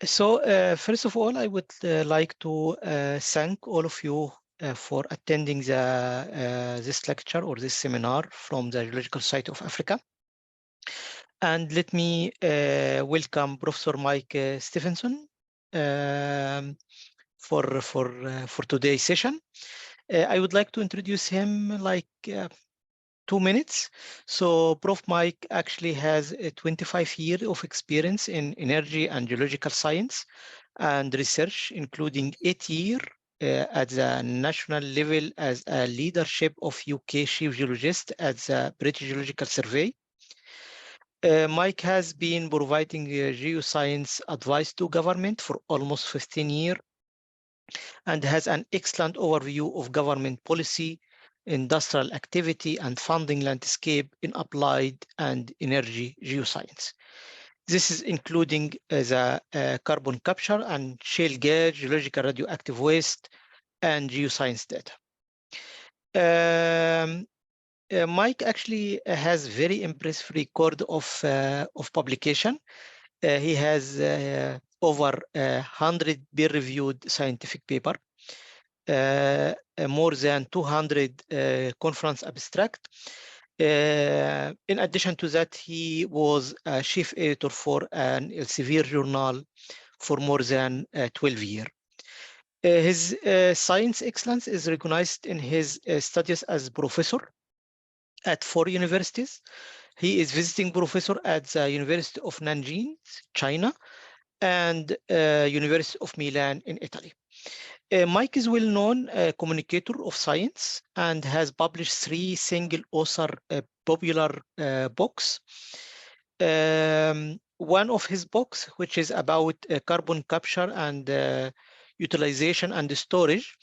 So, first of all, I would like to thank all of you for attending this lecture or this seminar from the Geological Society of Africa. And let me welcome Professor Mike Stephenson um, for today's session. I would like to introduce him like 2 minutes. So Prof. Mike actually has a 25 years of experience in energy and geological science and research, including 8 years at the national level as a leadership of UK chief geologist at the British Geological Survey. Mike has been providing geoscience advice to government for almost 15 years and has an excellent overview of government policy, industrial activity, and funding landscape in applied and energy geoscience. This is including the carbon capture and shale gas, geological radioactive waste, and geoscience data. Mike actually has very impressive record of publication. He has over 100 peer-reviewed scientific paper, more than 200 conference abstract. In addition to that, he was a chief editor for an Elsevier journal for more than 12 years. His science excellence is recognized in his studies as professor at 4 universities. He is visiting professor at the University of Nanjing, China, and University of Milan in Italy. Mike is well-known communicator of science and has published 3 single-author popular books. One of his books, which is about carbon capture and utilization and storage,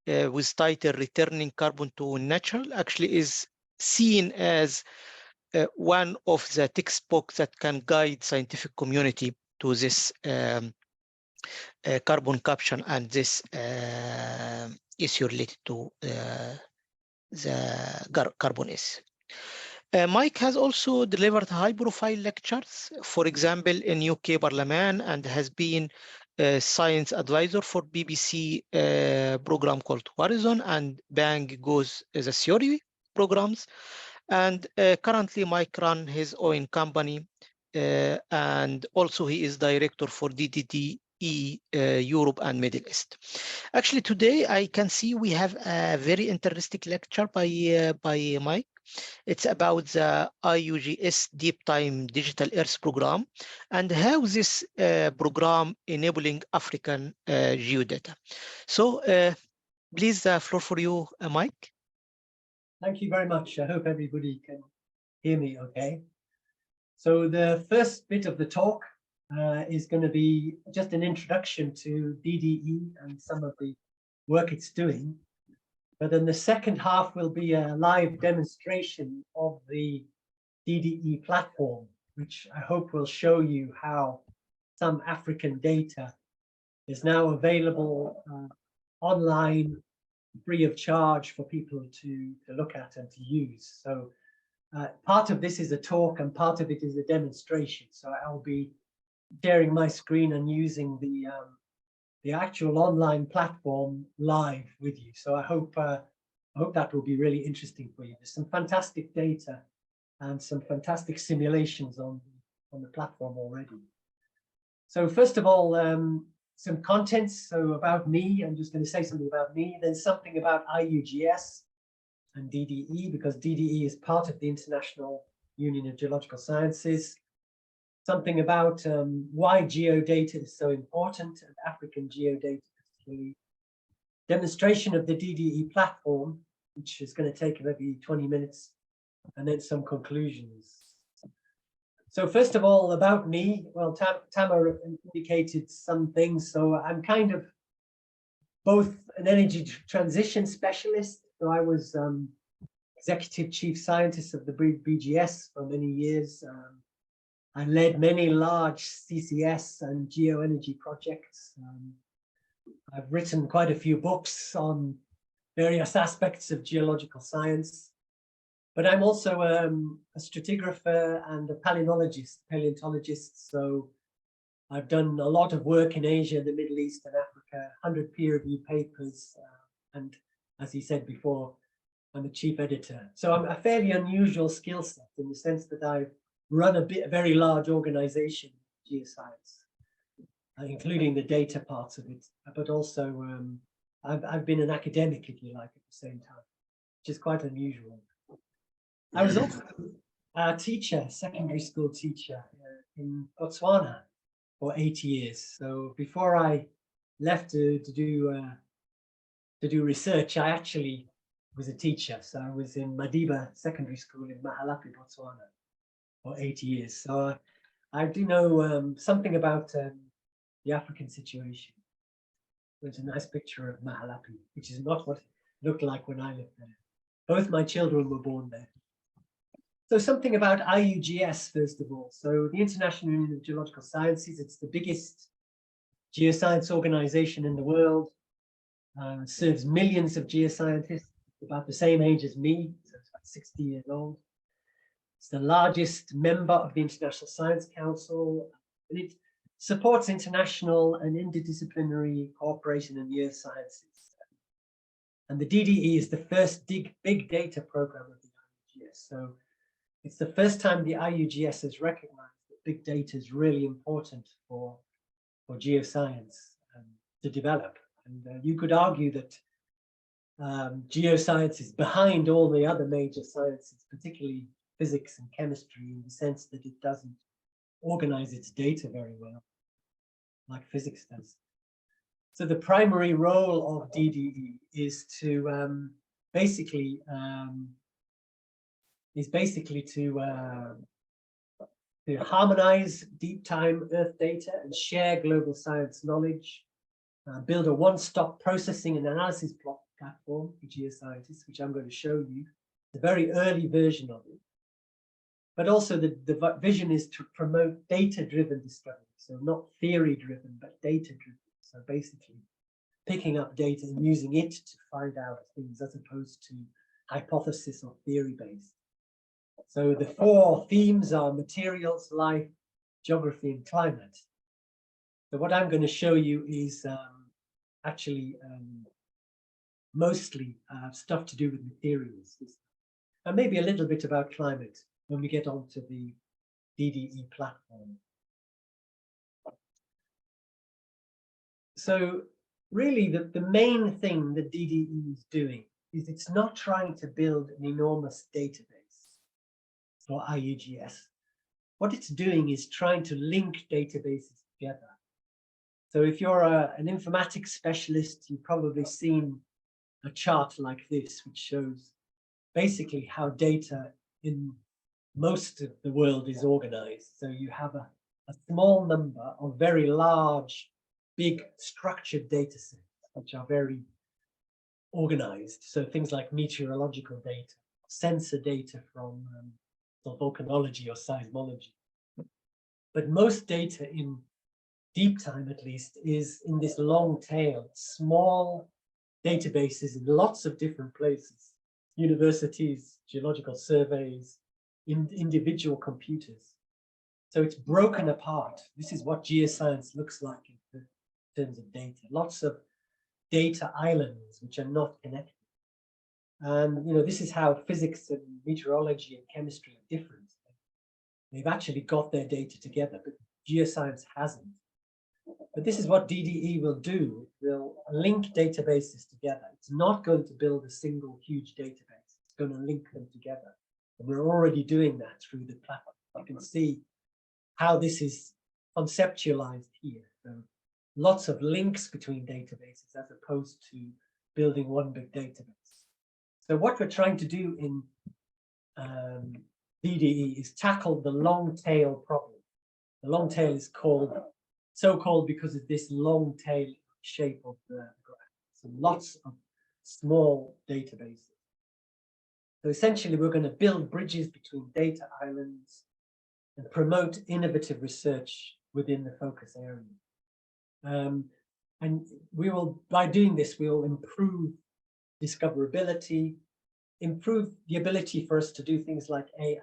with title "Returning Carbon to Nature," actually is seen as one of the textbooks that can guide scientific community to this carbon capture and this issue related to the carbon issue. Mike has also delivered high-profile lectures, for example, in UK Parliament, and has been a science advisor for BBC program called Horizon and Bang Goes the Theory programs. And currently, Mike runs his own company, and also he is director for DDDE Europe and Middle East. Actually, today I can see we have a very interesting lecture by Mike. It's about the IUGS Deep Time Digital Earth Program and how this program enabling African geodata. So please, the floor for you, Mike. Thank you very much. I hope everybody can hear me okay. So the first bit of the talk is going to be just an introduction to DDE and some of the work it's doing. But then the second half will be a live demonstration of the DDE platform, which I hope will show you how some African data is now available online, free of charge for people to look at and to use. So part of this is a talk and part of it is a demonstration. So I'll be sharing my screen and using the actual online platform live with you. So I hope that will be really interesting for you. There's some fantastic data and some fantastic simulations on the platform already. So first of all, some contents. So about me, I'm just going to say something about me, then something about IUGS and DDE, because DDE is part of the International Union of Geological Sciences. Something about why geodata is so important, and African geodata particularly. Demonstration of the DDE platform, which is going to take maybe 20 minutes, and then some conclusions. So first of all, about me, well, Tamar indicated some things. So I'm kind of both an energy transition specialist. So I was executive chief scientist of the BGS for many years. I led many large CCS and geoenergy projects. I've written quite a few books on various aspects of geological science. But I'm also a stratigrapher and a paleontologist. So I've done a lot of work in Asia, the Middle East and Africa, 100 peer-reviewed papers. And as he said before, I'm a chief editor. So I'm a fairly unusual skill set in the sense that I've run a very large organization, geoscience, including the data parts of it, but also I've been an academic, if you like, at the same time, which is quite unusual. I was also a teacher, secondary school teacher in Botswana for 8 years. So before I left to do research, I actually was a teacher. So I was in Madiba Secondary School in Mahalapi, Botswana for 8 years. So I do know something about the African situation. There's a nice picture of Mahalapi, which is not what it looked like when I lived there. Both my children were born there. So something about IUGS, first of all. So the International Union of Geological Sciences, it's the biggest geoscience organization in the world, serves millions of geoscientists, about the same age as me, so it's about 60 years old. It's the largest member of the International Science Council, and it supports international and interdisciplinary cooperation in the earth sciences. And the DDE is the first big data program of the IUGS. So it's the first time the IUGS has recognized that big data is really important for geoscience to develop. And you could argue that geoscience is behind all the other major sciences, particularly physics and chemistry, in the sense that it doesn't organize its data very well, like physics does. So the primary role of DDE is to basically to harmonize deep time Earth data and share global science knowledge, build a one-stop processing and analysis platform for geoscientists, which I'm going to show you, the very early version of it. But also the vision is to promote data-driven discovery, so not theory-driven, but data-driven. So basically picking up data and using it to find out things as opposed to hypothesis or theory-based. So the four themes are materials, life, geography, and climate. So what I'm going to show you is actually mostly stuff to do with materials, and maybe a little bit about climate when we get onto the DDE platform. So really the main thing that DDE is doing is it's not trying to build an enormous database for IUGS. What it's doing is trying to link databases together. So if you're an informatics specialist, you've probably seen a chart like this, which shows basically how data in most of the world is organized. So you have a small number of very large, big structured data sets, which are very organized. So things like meteorological data, sensor data from volcanology or seismology. But most data in deep time, at least, is in this long tail, small databases in lots of different places, universities, geological surveys, individual computers. So it's broken apart. This is what geoscience looks like in terms of data. Lots of data islands which are not connected. And this is how physics and meteorology and chemistry are different. They've actually got their data together, but geoscience hasn't. But this is what DDE will do. It will link databases together. It's not going to build a single huge database. It's going to link them together. And we're already doing that through the platform. You can see how this is conceptualized here. So lots of links between databases as opposed to building one big database. So what we're trying to do in DDE is tackle the long tail problem. The long tail is so called because of this long tail shape of the graph. So lots of small databases. So essentially, we're going to build bridges between data islands and promote innovative research within the focus area. And we will, by doing this, we will improve discoverability, improve the ability for us to do things like AI.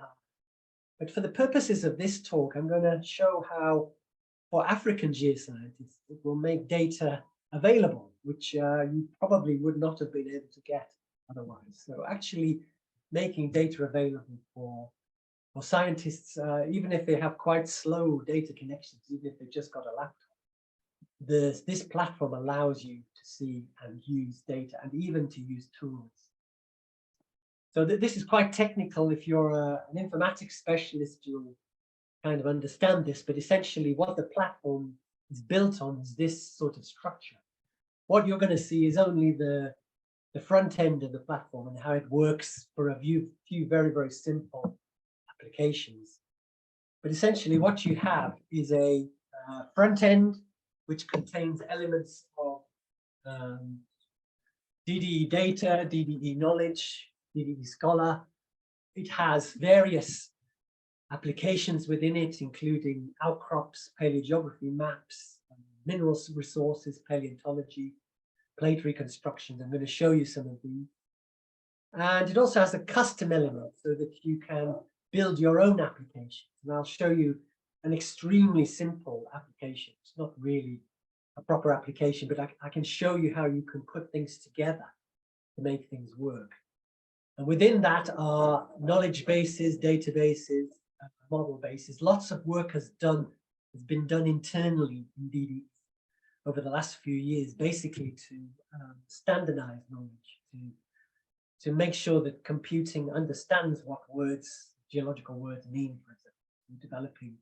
But for the purposes of this talk, I'm going to show how for African geoscientists, it will make data available, which you probably would not have been able to get otherwise. So actually making data available for scientists, even if they have quite slow data connections, even if they've just got a laptop, this platform allows you to see and use data and even to use tools. So this is quite technical. If you're an informatics specialist, you'll kind of understand this, but essentially what the platform is built on is this sort of structure. What you're going to see is only the front end of the platform and how it works for a few very, very simple applications. But essentially what you have is a front end which contains elements of DDE data, DDE knowledge, DDE scholar. It has various applications within it, including outcrops, paleogeography maps, mineral resources, paleontology, plate reconstructions. I'm going to show you some of these. And it also has a custom element so that you can build your own applications. And I'll show you an extremely simple application. It's not really a proper application, but I can show you how you can put things together to make things work. And within that are knowledge bases, databases, model bases. Lots of work has been done internally in DDE over the last few years, basically to standardize knowledge, to make sure that computing understands what words, geological words mean, for example, developing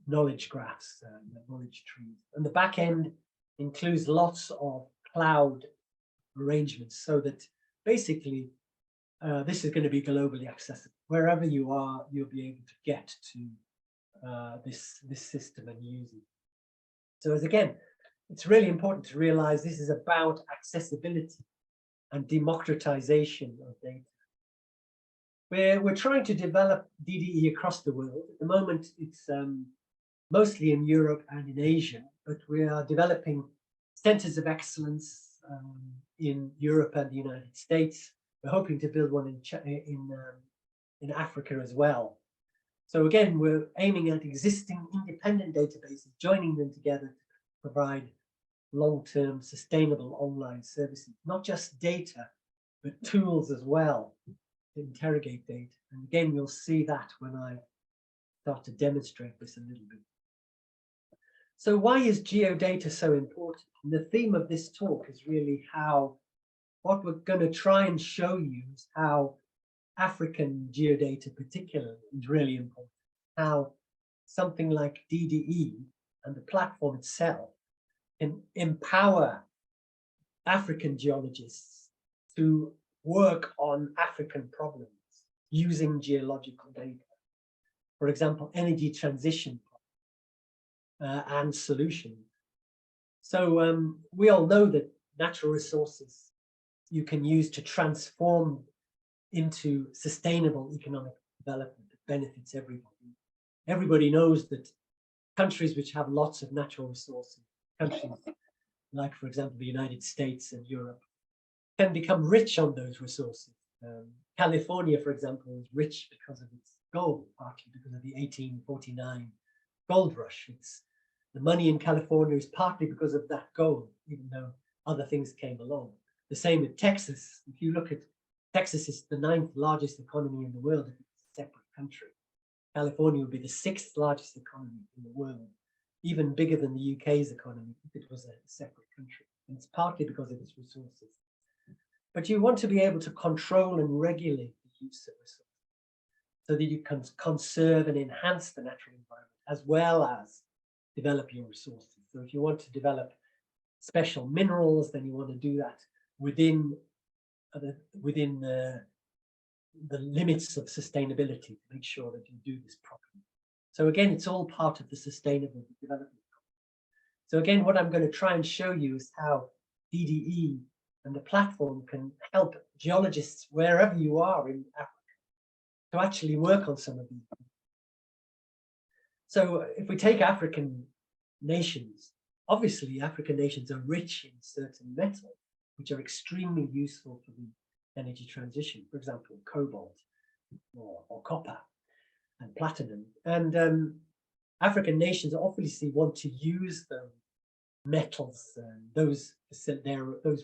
knowledge graphs, knowledge trees. And the back end includes lots of cloud arrangements so that basically this is going to be globally accessible. Wherever you are, you'll be able to get to this system and use it. So as again, it's really important to realize this is about accessibility and democratization of data. We're trying to develop DDE across the world. At the moment, it's mostly in Europe and in Asia, but we are developing centers of excellence in Europe and the United States. We're hoping to build one in Africa as well. So again, we're aiming at existing independent databases, joining them together to provide long-term sustainable online services, not just data, but tools as well to interrogate data. And again, you'll see that when I start to demonstrate this a little bit. So why is geodata so important? And the theme of this talk is really how, what we're going to try and show you is how African geodata particularly is really important. How something like DDE and the platform itself can empower African geologists to work on African problems using geological data. For example, energy transition and solutions. So we all know that natural resources you can use to transform into sustainable economic development that benefits everybody. Everybody knows that countries which have lots of natural resources, countries like, for example, the United States and Europe, can become rich on those resources. California, for example, is rich because of its gold, partly because of the 1849 gold rush. The money in California is partly because of that gold, even though other things came along. The same with Texas. If you look at Texas, is the 9th largest economy in the world if it's a separate country. California would be the 6th largest economy in the world, even bigger than the UK's economy if it was a separate country. And it's partly because of its resources. But you want to be able to control and regulate the use of resources so that you can conserve and enhance the natural environment as well as develop your resources. So if you want to develop special minerals, then you want to do that within the limits of sustainability to make sure that you do this properly. So again, it's all part of the sustainable development. So again, what I'm going to try and show you is how DDE and the platform can help geologists wherever you are in Africa to actually work on some of these. So if we take African nations, obviously African nations are rich in certain metals, which are extremely useful for the energy transition, for example, cobalt or copper and platinum. And African nations obviously want to use the metals and those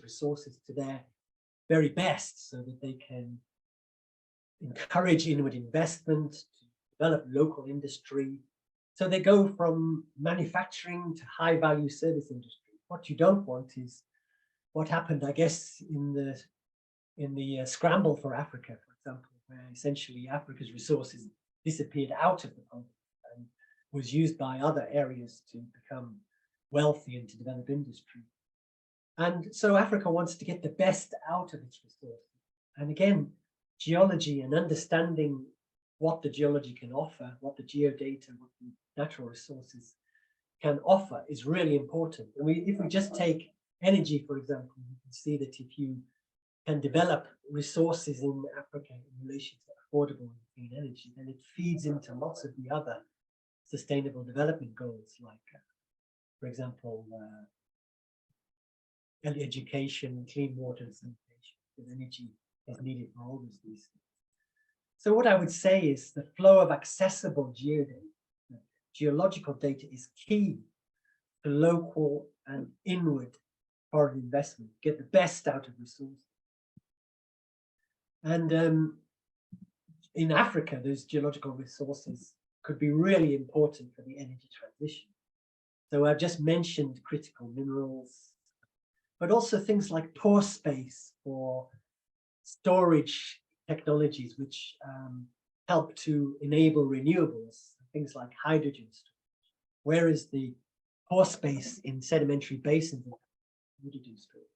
resources to their very best, so that they can encourage inward investment, to develop local industry. So they go from manufacturing to high value service industry. What you don't want is what happened, I guess, in the scramble for Africa, for example, where essentially Africa's resources disappeared out of the continent and was used by other areas to become wealthy and to develop industry. And so Africa wants to get the best out of its resources. And again, geology and understanding what the geology can offer, what the geodata, what the natural resources can offer is really important. And if we just take energy, for example, you can see that if you can develop resources in Africa in relation to affordable and clean energy, then it feeds into lots of the other sustainable development goals, like, for example, education, clean water and sanitation, because energy is needed for all these things. So what I would say is the flow of accessible geodata, geological data, is key to local and inward foreign investment, get the best out of resources. And in Africa, those geological resources could be really important for the energy transition. So I've just mentioned critical minerals, but also things like pore space for storage technologies, which help to enable renewables, things like hydrogen storage. Where is the pore space in sedimentary basins of hydrogen storage?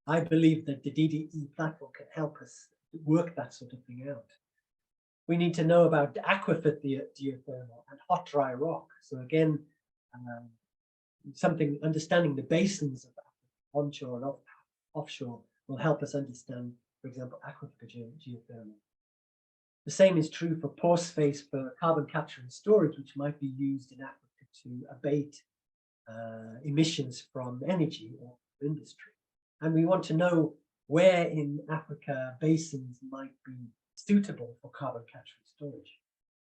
I believe that the DDE platform can help us work that sort of thing out. We need to know about aquifer geothermal and hot dry rock. So again, understanding the basins of onshore and offshore will help us understand, for example, aquifer geothermal. The same is true for pore space for carbon capture and storage, which might be used in Africa to abate emissions from energy or industry. And we want to know where in Africa basins might be suitable for carbon capture and storage.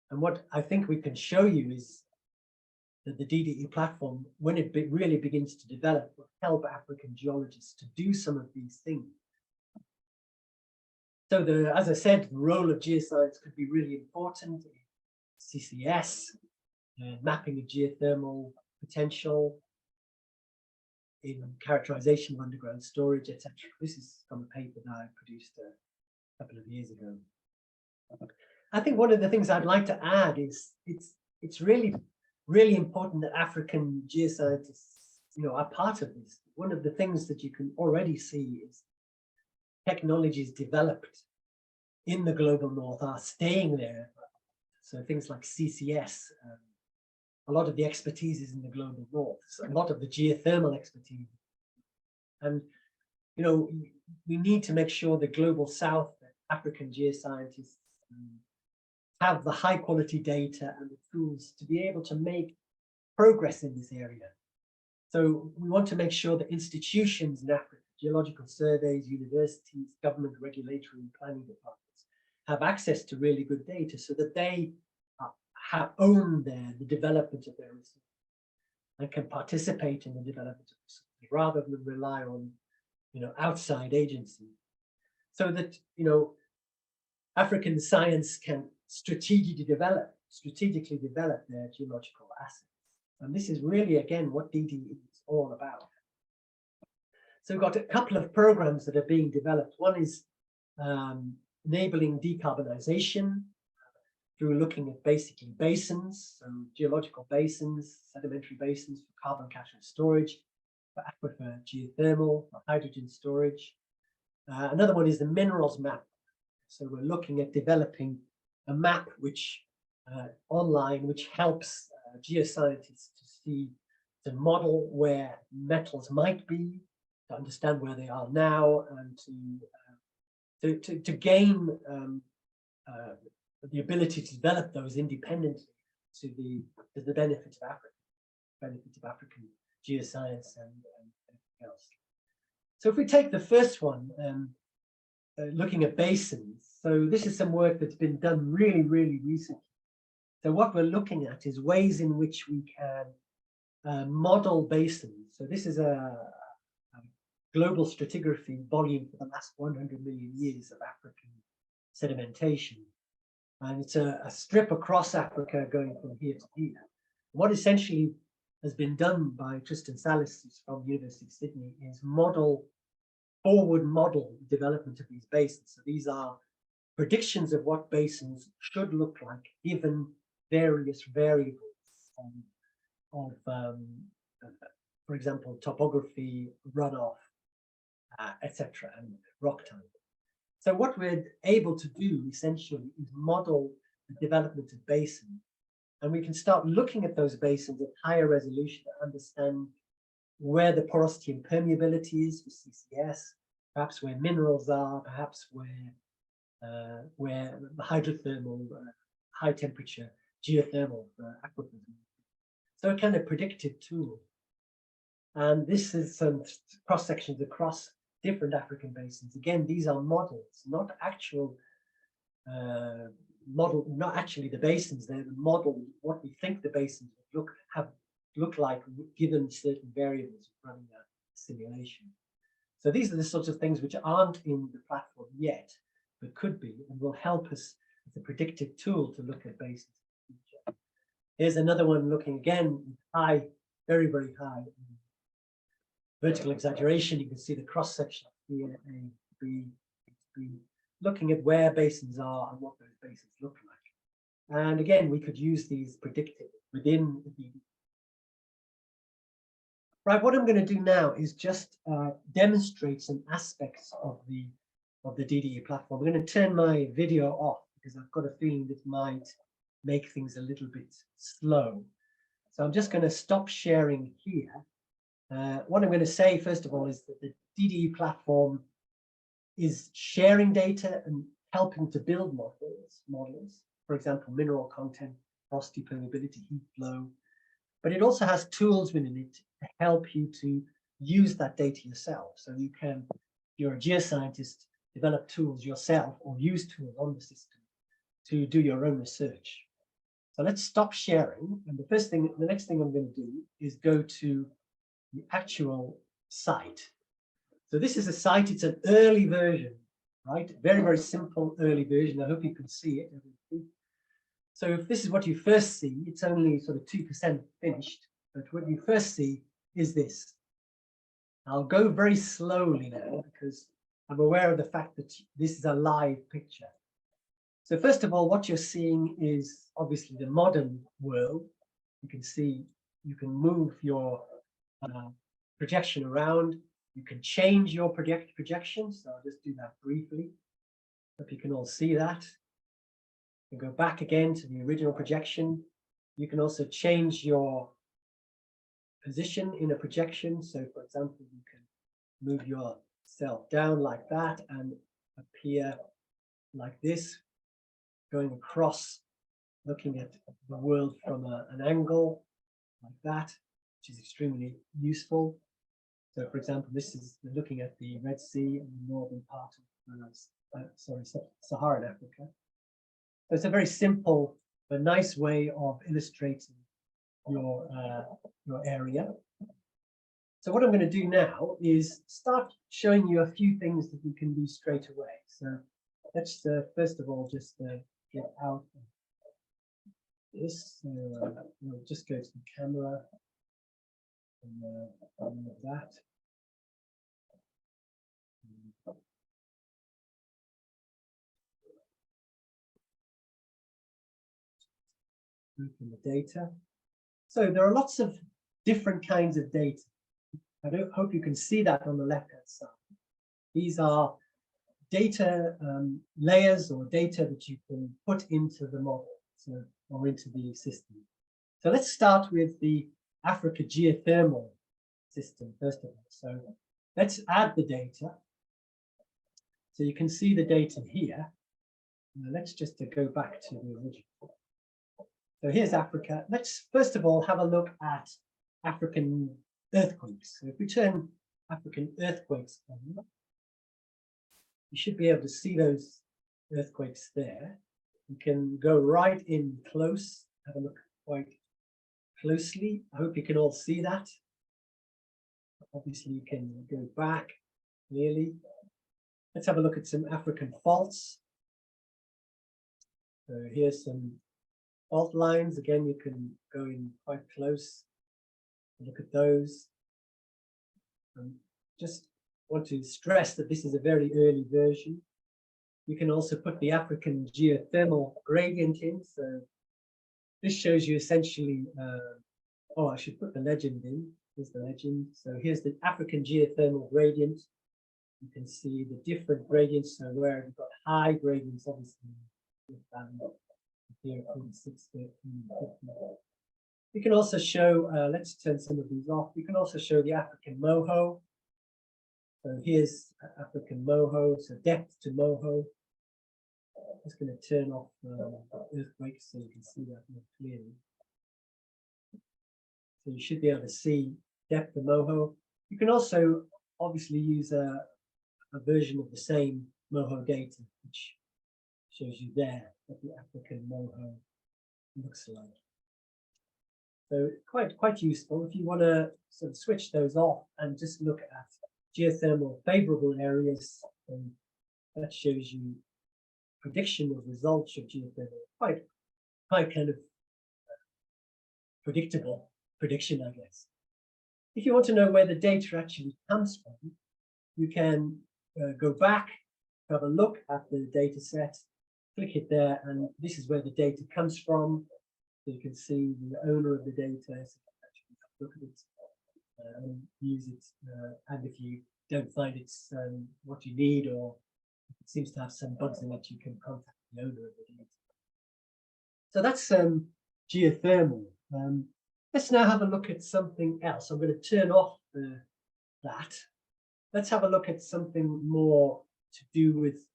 And what I think we can show you is that the DDE platform, when it really begins to develop, will help African geologists to do some of these things. So as I said, the role of geoscience could be really important in CCS, mapping of geothermal potential, in characterization of underground storage, etc. This is from a paper that I produced a couple of years ago. I think one of the things I'd like to add is it's really important that African geoscientists, are part of this. One of the things that you can already see is technologies developed in the global north are staying there. So things like CCS, a lot of the expertise is in the global north, so a lot of the geothermal expertise. And, we need to make sure the global south, African geoscientists have the high quality data and the tools to be able to make progress in this area. So we want to make sure that institutions in Africa, geological surveys, universities, government regulatory and planning departments, have access to really good data so that they own the development of their research and can participate in the development of research rather than rely on outside agencies. So that African science can strategically develop their geological assets. And this is really, again, what DDE is all about. So we've got a couple of programs that are being developed. One is enabling decarbonization through looking at basically basins, so geological basins, sedimentary basins for carbon capture and storage, for aquifer geothermal, for hydrogen storage. Another one is the minerals map. So we're looking at developing a map which online, which helps geoscientists to model where metals might be, to understand where they are now, and to gain the ability to develop those independently to the benefit of African geoscience and everything else. So if we take the first one, looking at basins, so this is some work that's been done really recently So what we're looking at is ways in which we can model basins. So this is a global stratigraphy volume for the last 100 million years of African sedimentation. And it's a strip across Africa going from here to here. What essentially has been done by Tristan Salis from the University of Sydney is forward model development of these basins. So these are predictions of what basins should look like given various variables of for example, topography, runoff, etc., and rock type. So what we're able to do essentially is model the development of basins, and we can start looking at those basins at higher resolution to understand where the porosity and permeability is for CCS, perhaps where minerals are, perhaps where the hydrothermal, high temperature geothermal aquifers. So a kind of predictive tool. And this is some cross sections across different African basins. Again, these are models, not actual not actually the basins. They're the model, what we think the basins would look like given certain variables running a simulation. So these are the sorts of things which aren't in the platform yet, but could be, and will help us as a predictive tool to look at basins in the future. Here's another one looking again high, very, very high vertical exaggeration. You can see the cross section here, A, B, looking at where basins are and what those basins look like. And again, we could use these predictive within the DDE. Right, what I'm going to do now is just demonstrate some aspects of the DDE platform. I'm going to turn my video off because I've got a feeling this might make things a little bit slow. So I'm just going to stop sharing here. What I'm going to say, first of all, is that the DDE platform is sharing data and helping to build models, for example, mineral content, porosity, permeability, heat flow. But it also has tools within it to help you to use that data yourself. So you can, if you're a geoscientist, develop tools yourself or use tools on the system to do your own research. So let's stop sharing. And the next thing I'm going to do is go to the actual site. So this is a site, it's an early version, right? Very, very simple early version. I hope you can see it. So if this is what you first see, it's only sort of 2% finished, but what you first see is this. I'll go very slowly now because I'm aware of the fact that this is a live picture. So first of all, what you're seeing is obviously the modern world. You can see, you can move your projection around. You can change your projection. So I'll just do that briefly. Hope you can all see that. You go back again to the original projection. You can also change your position in a projection. So for example, you can move yourself down like that and appear like this, going across, looking at the world from an angle like that, which is extremely useful. So for example, this is looking at the Red Sea and the northern part of Saharan Africa. So it's a very simple but nice way of illustrating your area. So what I'm going to do now is start showing you a few things that you can do straight away. So let's first of all just get out of this. We'll just go to the camera and that. Open the data. So there are lots of different kinds of data. I hope you can see that on the left-hand side. These are data layers or data that you can put into the model or into the system. So let's start with the Africa geothermal system first of all. So let's add the data. So you can see the data here. Now let's just go back to the original. So here's Africa. Let's first of all have a look at African earthquakes. So if we turn African earthquakes on, you should be able to see those earthquakes there. You can go right in close have a look quite closely. I hope you can all see that. Obviously, you can go back clearly. Let's have a look at some African faults. So here's some fault lines. Again, you can go in quite close and look at those. Just want to stress that this is a very early version. You can also put the African geothermal gradient in. So this shows you essentially, oh, I should put the legend in. Here's the legend. So here's the African geothermal gradient. You can see the different gradients. So where you've got high gradients, obviously, here, 6, 13, 15. We can also show, let's turn some of these off. We can also show the African moho. So here's African moho, so depth to moho. I'm just going to turn off earthquakes so you can see that more clearly. So you should be able to see depth to moho. You can also obviously use a version of the same moho data, which shows you there what the African moho looks like. So quite useful if you want to sort of switch those off and just look at geothermal favorable areas. And that shows you prediction of results of geothermal. Quite kind of predictable prediction, I guess. If you want to know where the data actually comes from, you can go back, have a look at the data set, click it there, and this is where the data comes from. So you can see the owner of the data, so actually look at it and use it. And if you don't find it's what you need, or it seems to have some bugs in it, you can contact the owner of the data. So that's geothermal. Let's now have a look at something else. I'm going to turn off that. Let's have a look at something more to do with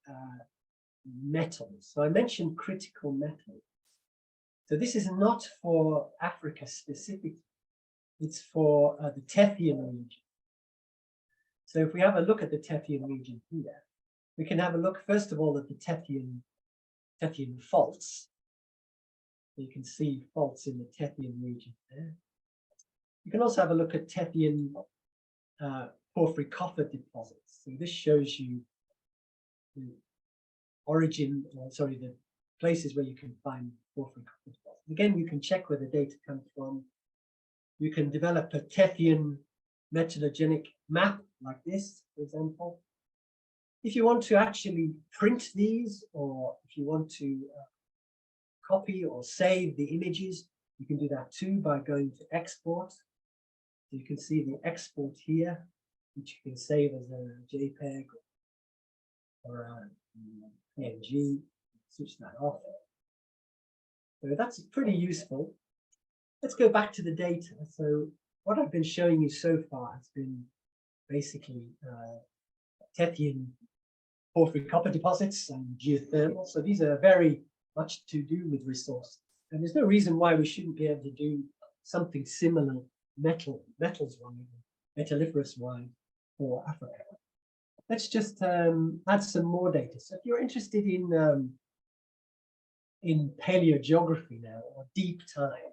metals. So I mentioned critical metals. So this is not for Africa specifically. It's for the Tethyan region. So if we have a look at the Tethyan region here, we can have a look first of all at the Tethyan faults. You can see faults in the Tethyan region there. You can also have a look at Tethyan porphyry copper deposits. So this shows you the origin, the places where you can find porphyry copper deposits. Again, you can check where the data comes from. You can develop a Tethyan metallogenic map like this, for example. If you want to actually print these, or if you want to copy or save the images, you can do that too by going to export. So you can see the export here, which you can save as a JPEG or a PNG. Switch that off. So that's pretty useful. Let's go back to the data. So what I've been showing you so far has been basically Tethyan porphyry copper deposits and geothermal. So these are very much to do with resources. And there's no reason why we shouldn't be able to do something similar metals-wise, metalliferous-wise for Africa. Let's just add some more data. So if you're interested in paleogeography now, or deep time,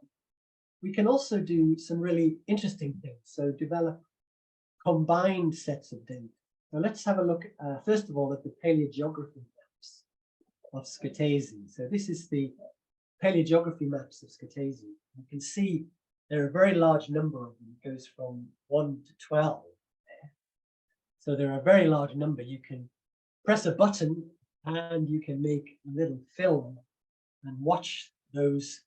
we can also do some really interesting things. So develop combined sets of data. Now let's have a look, first of all, at the paleogeography maps of Scatese. So this is the paleogeography maps of Scatese. You can see there are a very large number of them. It goes from 1 to 12 there. So there are a very large number. You can press a button and you can make a little film and watch those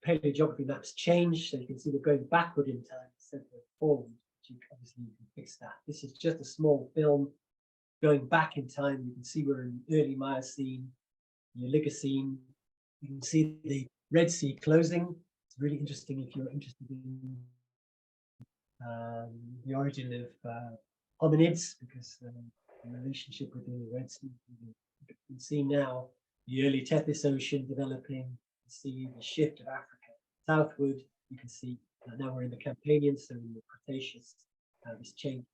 paleogeography maps change. So you can see we're going backward in time instead of forward. Obviously, you can fix that. This is just a small film going back in time. You can see we're in the early Miocene, the Oligocene. You can see the Red Sea closing. It's really interesting if you're interested in the origin of hominids, because the relationship with the Red Sea. You can see now the early Tethys Ocean developing. You can see the shift of Africa southward. You can see now we're in the Campanian, so in the Cretaceous, this changes.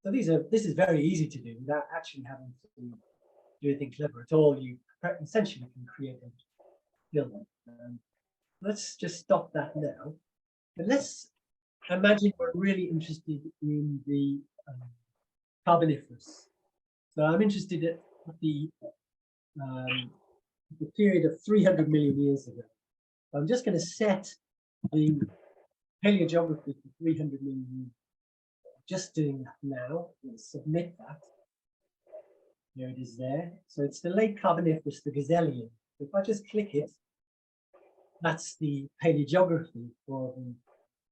So this is very easy to do without actually having to do anything clever at all. You essentially can create a film. Let's just stop that now. But let's imagine we're really interested in the Carboniferous. So I'm interested at the period of 300 million years ago. I'm just going to set the paleogeography for 300 million years. Just doing that now. I'm going to submit that. There it is there. So it's the late Carboniferous, the Gazzellian. If I just click it, that's the paleogeography for the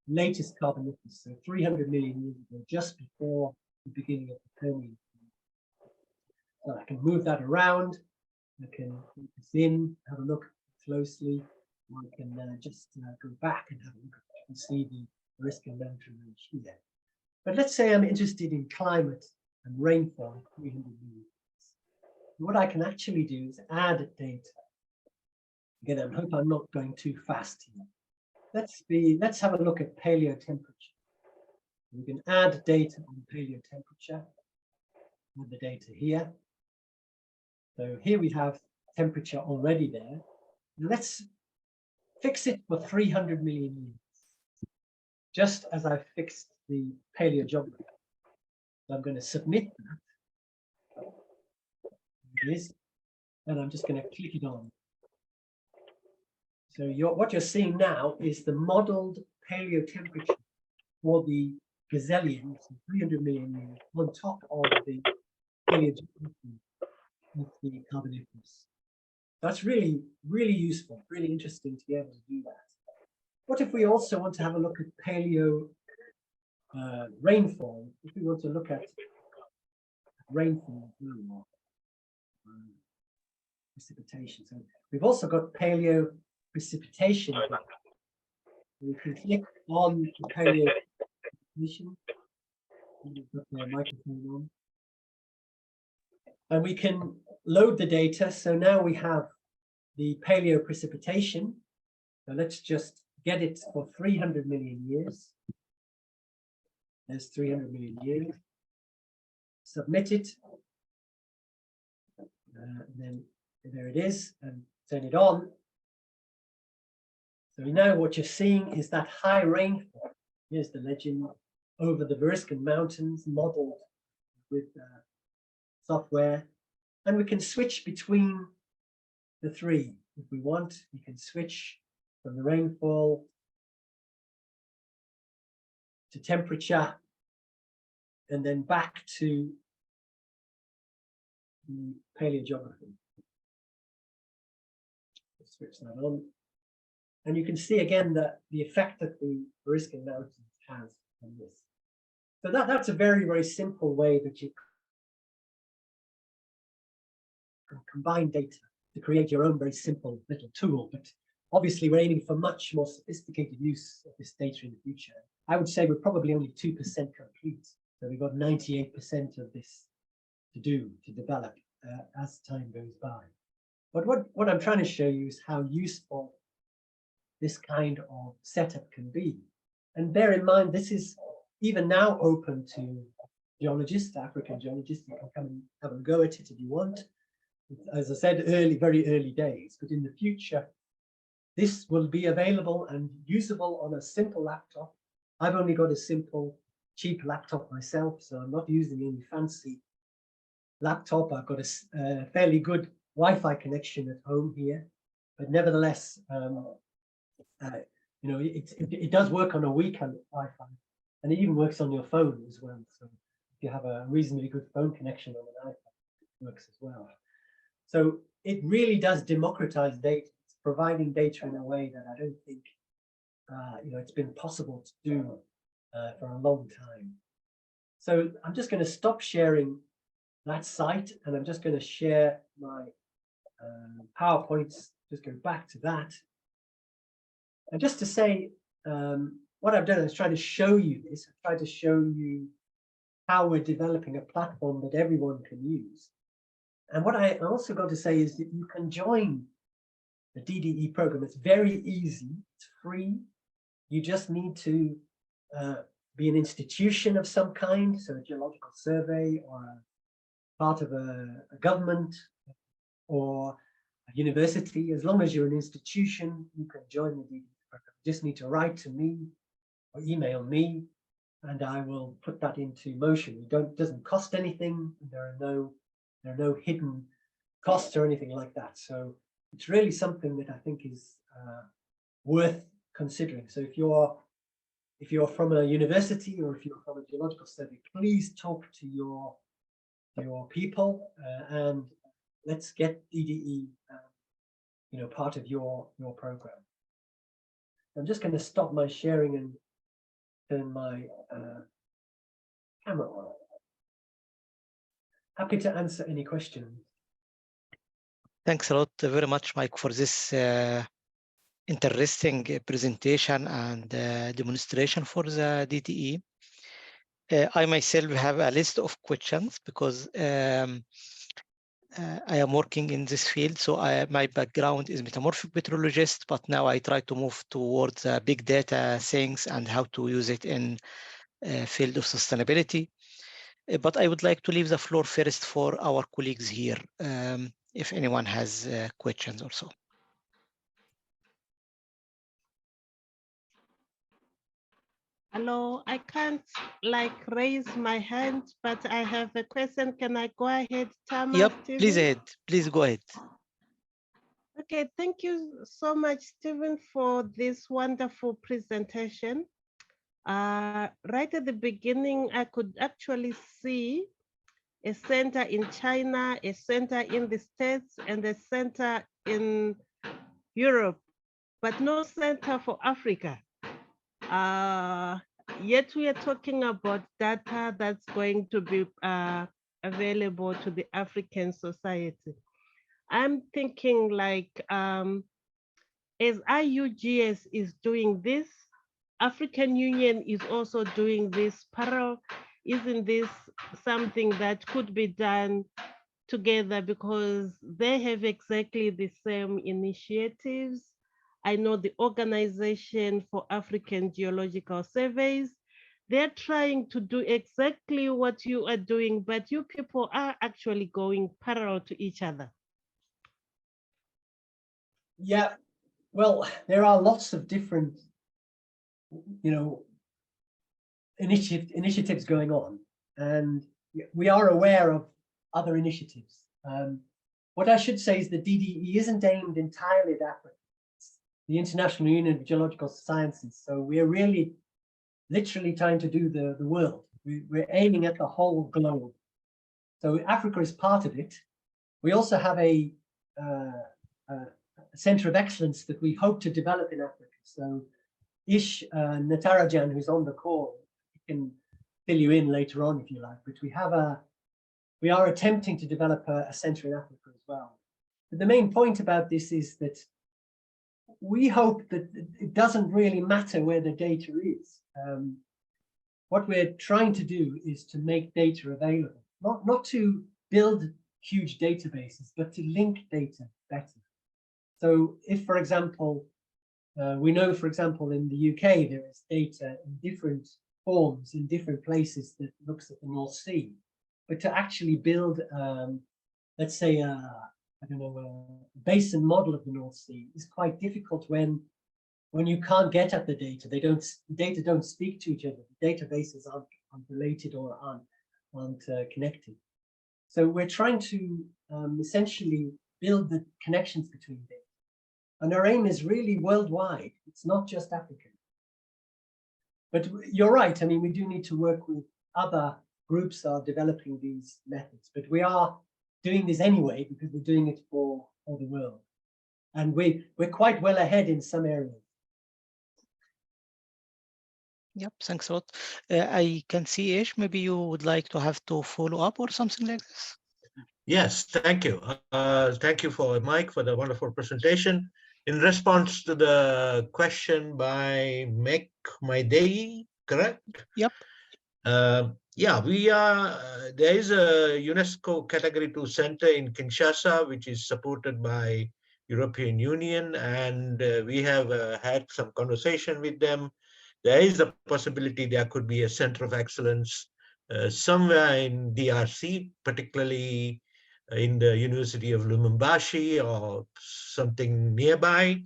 latest Carboniferous, so 300 million years ago, just before the beginning of the Permian. So I can move that around. I can put this in, have a look closely. I can just go back and have a look and see the Eriskin mountain range here. But let's say I'm interested in climate and rainfall 300 million years. What I can actually do is add data. Again, I hope I'm not going too fast here. Let's have a look at paleo temperature. We can add data on paleo temperature with the data here. So here we have temperature already there. Now let's fix it for 300 million years, just as I fixed the paleogeography. So I'm going to submit that. There it is. And I'm just going to click it on. So what you're seeing now is the modeled paleo temperature for the Gazzellian, so 300 million years, on top of the paleogeography of the Carboniferous. That's really, really useful, really interesting to be able to do that. What if we also want to have a look at paleo rainfall? If we want to look at rainfall, precipitation. So we've also got paleo precipitation. We can click on the paleo precipitation. Put the microphone on. And we can load the data. So now we have the paleo precipitation. So let's just get it for 300 million years. There's 300 million years. Submit it. And then there it is, and turn it on. So now what you're seeing is that high rainfall. Here's the legend over the Eriskin Mountains, modeled with software. And we can switch between the three. If we want, we can switch from the rainfall to temperature, and then back to the paleogeography. Switch that on. And you can see again that the effect that the Eriskin Mountains has on this. So that's a very, very simple way that you can combine data to create your own very simple little tool. But obviously, we're aiming for much more sophisticated use of this data in the future. I would say we're probably only 2% complete. So we've got 98% of this to do, to develop as time goes by. But what I'm trying to show you is how useful this kind of setup can be. And bear in mind, this is even now open to geologists, African geologists. You can come and have a go at it if you want. As I said, very early days, but in the future, this will be available and usable on a simple laptop. I've only got a simple, cheap laptop myself, so I'm not using any fancy laptop. I've got a fairly good Wi-Fi connection at home here, but nevertheless, you know, it does work on a weekend Wi-Fi, and it even works on your phone as well. So if you have a reasonably good phone connection on an iPhone, it works as well. So it really does democratize data. It's providing data in a way that I don't think you know, it's been possible to do for a long time. So I'm just going to stop sharing that site, and I'm just going to share my PowerPoints. Just go back to that. And just to say, what I've done is try to show you this. I've tried to show you how we're developing a platform that everyone can use. And what I also got to say is that you can join the DDE program. It's very easy. It's free. You just need to be an institution of some kind, so a geological survey or a part of a government, or university. As long as you're an institution, you can join the DDE program. You just need to write to me or email me, and I will put that into motion. It doesn't cost anything. There are no hidden costs or anything like that. So it's really something that I think is worth considering. So if you're from a university or if you're from a geological study, please talk to your people and let's get DDE, part of your program. I'm just going to stop my sharing and turn my camera on. Happy to answer any questions. Thanks a lot very much, Mike, for this interesting presentation and demonstration for the DDE. I myself have a list of questions because I am working in this field. So my background is metamorphic petrologist, but now I try to move towards big data things and how to use it in field of sustainability. But I would like to leave the floor first for our colleagues here, if anyone has questions or so. Hello, I can't raise my hand, but I have a question. Can I go ahead, Tama? Yep, Stephen? please go ahead. Okay, thank you so much, Stephen, for this wonderful presentation. Right at the beginning, I could actually see a center in China, a center in the States, and a center in Europe, but no center for Africa. Yet we are talking about data that's going to be available to the African society. I'm thinking as IUGS is doing this, African Union is also doing this parallel. Isn't this something that could be done together because they have exactly the same initiatives? I know the Organization for African Geological Surveys, they're trying to do exactly what you are doing, but you people are actually going parallel to each other. Yeah, well, there are lots of different, initiatives going on, and we are aware of other initiatives. What I should say is the DDE isn't aimed entirely at Africa. It's the International Union of Geological Sciences. So we're really literally trying to do the world. We're aiming at the whole globe. So Africa is part of it. We also have a center of excellence that we hope to develop in Africa. So Ish Natarajan, who's on the call, can fill you in later on if you like, but we are attempting to develop a center in Africa as well. But the main point about this is that we hope that it doesn't really matter where the data is. What we're trying to do is to make data available, not to build huge databases, but to link data better. So if, for example, we know, for example, in the UK, there is data in different forms in different places that looks at the North Sea. But to actually build, let's say, a basin model of the North Sea is quite difficult when you can't get at the data. The data don't speak to each other. The databases aren't related or aren't connected. So we're trying to essentially build the connections between data. And our aim is really worldwide. It's not just African. But you're right. I mean, we do need to work with other groups that are developing these methods. But we are doing this anyway because we're doing it for the world. And we're quite well ahead in some areas. Yep, thanks a lot. I can see Ish, maybe you would like to have to follow up or something like this. Yes, thank you. Thank you for Mike for the wonderful presentation. In response to the question by Mek Maidei, correct? Yep. Yeah, we are. There is a UNESCO Category 2 center in Kinshasa, which is supported by European Union, and we have had some conversation with them. There is a possibility there could be a center of excellence somewhere in DRC, particularly in the University of Lumumbashi or something nearby.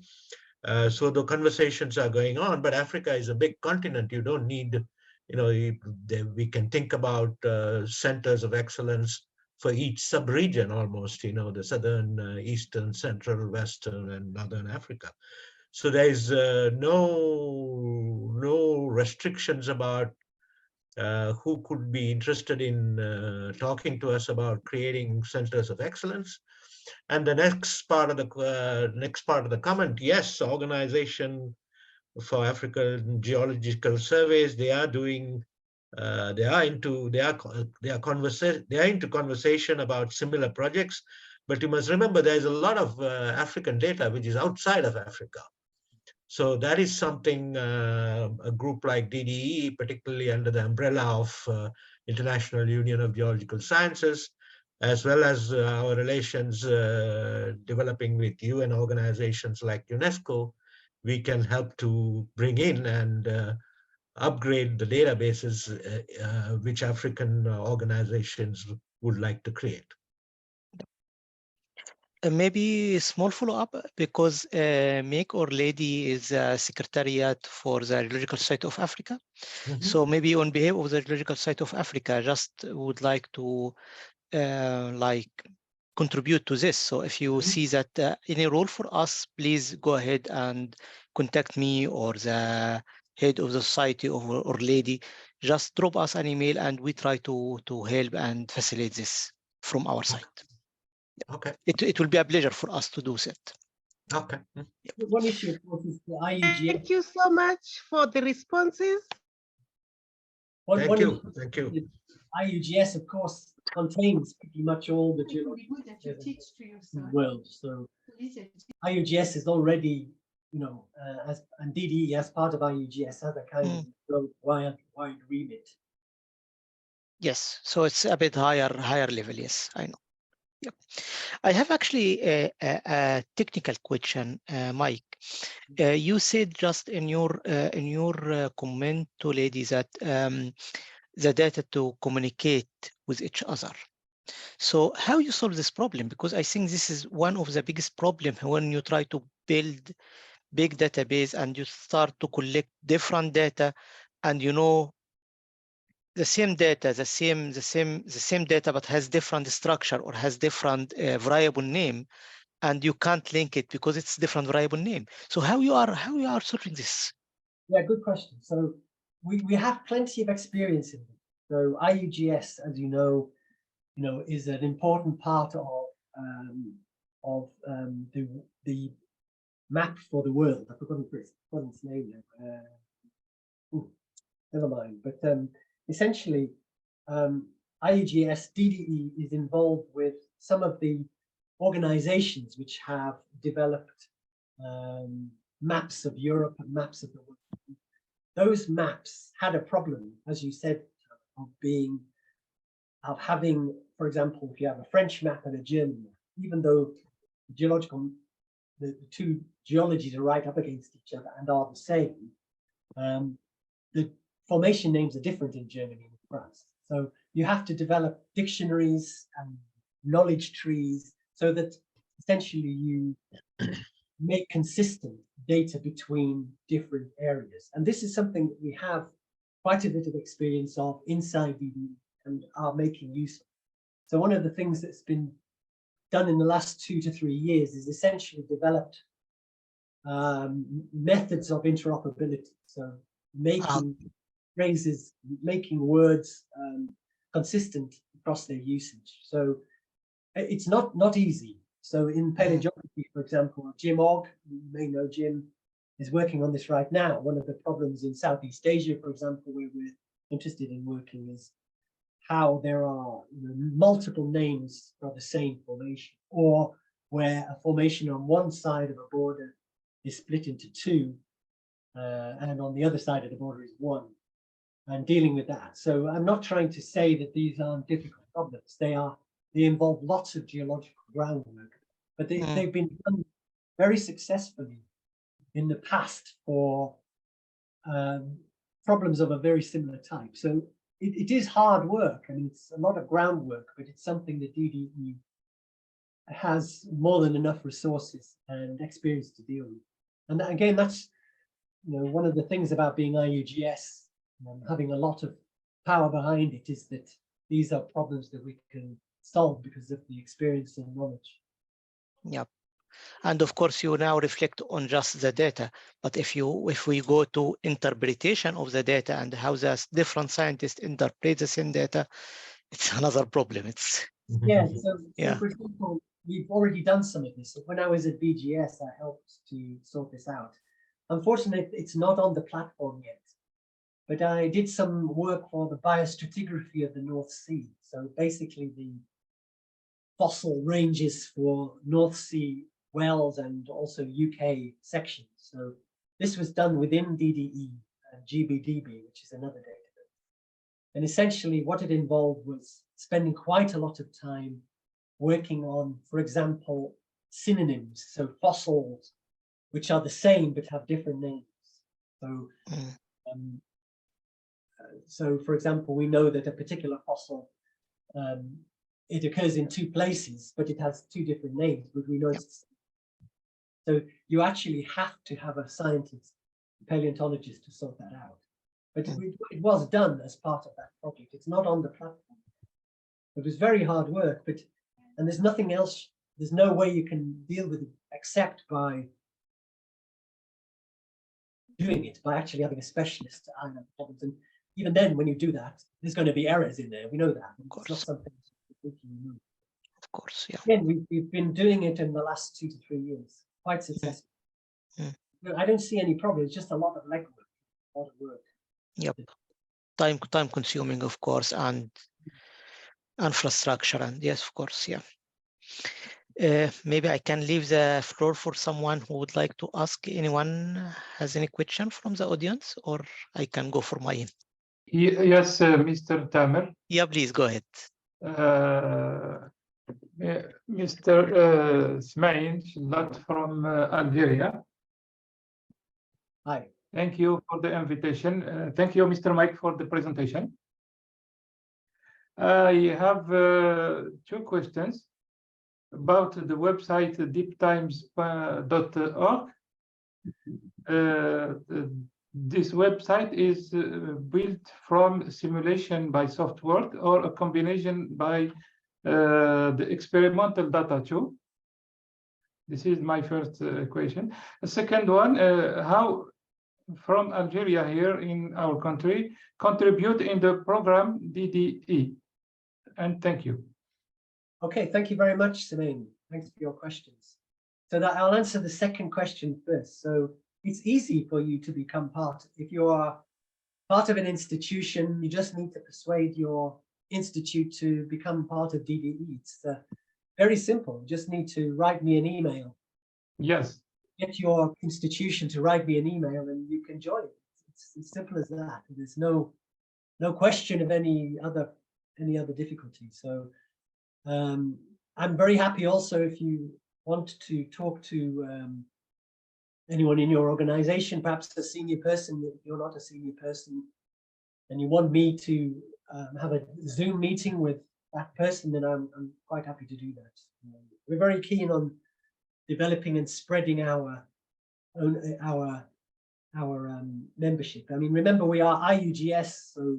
So the conversations are going on, but Africa is a big continent. You don't need, we can think about centers of excellence for each sub-region almost, the southern, eastern, central, western, and northern Africa. So there is no restrictions about who could be interested in talking to us about creating centers of excellence. And the next part of the comment, yes, Organization for African Geological Surveys, they are doing, they are into conversation about similar projects. But you must remember, there is a lot of African data which is outside of Africa. So that is something a group like DDE, particularly under the umbrella of International Union of Geological Sciences, as well as our relations developing with UN organizations like UNESCO, we can help to bring in and upgrade the databases which African organizations would like to create. Maybe a small follow-up, because Make or Lady is a secretariat for the Geological Society of Africa. Mm-hmm. So maybe on behalf of the Geological Society of Africa, just would like to contribute to this. So if you see that any role for us, please go ahead and contact me or the head of the society or lady. Just drop us an email and we try to help and facilitate this from our side. Okay. It will be a pleasure for us to do that. Okay. One issue, of course, is the IUGS. Thank you so much for the responses. Thank you. IUGS, of course, contains pretty much all the geological in the world. So IUGS is already, and DDE as part of IUGS has a kind of wide remit. Yes, so it's a bit higher level. Yes, I know. Yep. I have actually a technical question, Mike. You said just in your comment to Lady that the data to communicate with each other. So how you solve this problem? Because I think this is one of the biggest problems when you try to build big database and you start to collect different data, and the same data, the same data, but has different structure or has different variable name, and you can't link it because it's different variable name. So how you are solving this? Yeah, good question. So we have plenty of experience in it. So IUGS, as you know, is an important part of the map for the world. I've forgotten its name now. Never mind. But essentially, IUGS DDE is involved with some of the organizations which have developed maps of Europe and maps of the world. Those maps had a problem, as you said, of having, for example, if you have a French map and a German map, even though the two geologies are right up against each other and are the same, the formation names are different in Germany and France. So you have to develop dictionaries and knowledge trees so that essentially you make consistent data between different areas. And this is something that we have quite a bit of experience of inside DDE and are making use of. So one of the things that's been done in the last 2 to 3 years is essentially developed methods of interoperability. So making phrases, making words consistent across their usage. So it's not easy. So in paleogeography, for example, Jim Ogg, you may know Jim, is working on this right now. One of the problems in Southeast Asia, for example, where we're interested in working, is how there are multiple names for the same formation, or where a formation on one side of a border is split into two, and on the other side of the border is one, and dealing with that. So I'm not trying to say that these aren't difficult problems. They involve lots of geological groundwork, but they've been done very successfully in the past for problems of a very similar type. So it is hard work. I mean, it's a lot of groundwork, but it's something that DDE has more than enough resources and experience to deal with. And that, again, that's one of the things about being IUGS, having a lot of power behind it, is that these are problems that we can solve because of the experience and knowledge. Yeah. And of course, you now reflect on just the data, but if we go to interpretation of the data and how the different scientists interpret the same data, it's another problem. It's So for example, we've already done some of this. So when I was at BGS, I helped to sort this out. Unfortunately, it's not on the platform yet, but I did some work for the biostratigraphy of the North Sea. So basically the fossil ranges for North Sea Wales and also UK sections. So this was done within DDE and GBDB, which is another database. And essentially what it involved was spending quite a lot of time working on, for example, synonyms, so fossils which are the same but have different names. So, so for example, we know that a particular fossil, it occurs in two places, but it has two different names, but we know it's the same. So you actually have to have a scientist, a paleontologist, to sort that out. But it was done as part of that project. It's not on the platform. It was very hard work, and there's nothing else, there's no way you can deal with it except by doing it, by actually having a specialist to iron out problems. And even then, when you do that, there's going to be errors in there. We know that. Of course. It's not something you remove. Of course, yeah. Again, we've been doing it in the last 2 to 3 years, quite successful. I don't see any problem. It's just a lot of legwork, a lot of work. Yep. Time consuming, of course, and infrastructure, and yes, of course, yeah. Maybe I can leave the floor for someone who would like to ask. Anyone has any question from the audience, or I can go for mine? Yes, Mr. Tamer. Yeah, please go ahead. Mr. Smail Shallat from Algeria. Hi. Thank you for the invitation. Thank you, Mr. Mike, for the presentation. I have 2 questions about the website deeptimes.org. This website is built from simulation by software or a combination by the experimental data too? This is my first question. The second one, how from Algeria here in our country contribute in the program DDE? And thank you. Okay, thank you very much, Semaine. Thanks for your questions. So that I'll answer the second question first. So it's easy for you to become part. If you are part of an institution, you just need to persuade your institute to become part of DDE. It's very simple. You just need to write me an email. Yes. Get your institution to write me an email and you can join. It's as simple as that. There's no question of any other difficulty. So I'm very happy also if you want to talk to anyone in your organization, perhaps a senior person. If you're not a senior person and you want me to have a Zoom meeting with that person, then I'm quite happy to do that. We're very keen on developing and spreading our membership. I mean, remember, we are IUGS, so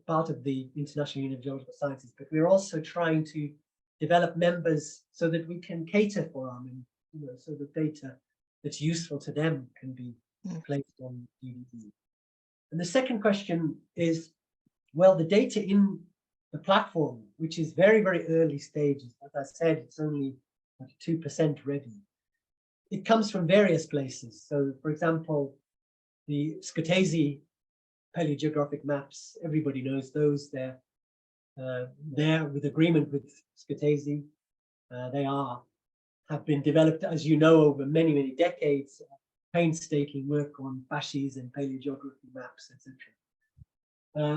part of the International Union of Geological Sciences, but we're also trying to develop members so that we can cater for them, and so the data that's useful to them can be placed on DDE. And the second question is, well, the data in the platform, which is very, very early stages, as I said, it's only like 2% ready. It comes from various places. So, for example, the Scutese paleogeographic maps, everybody knows those. They're there with agreement with Scutese. They have been developed, as you know, over many, many decades. Painstaking work on fasces and paleogeography maps, etc.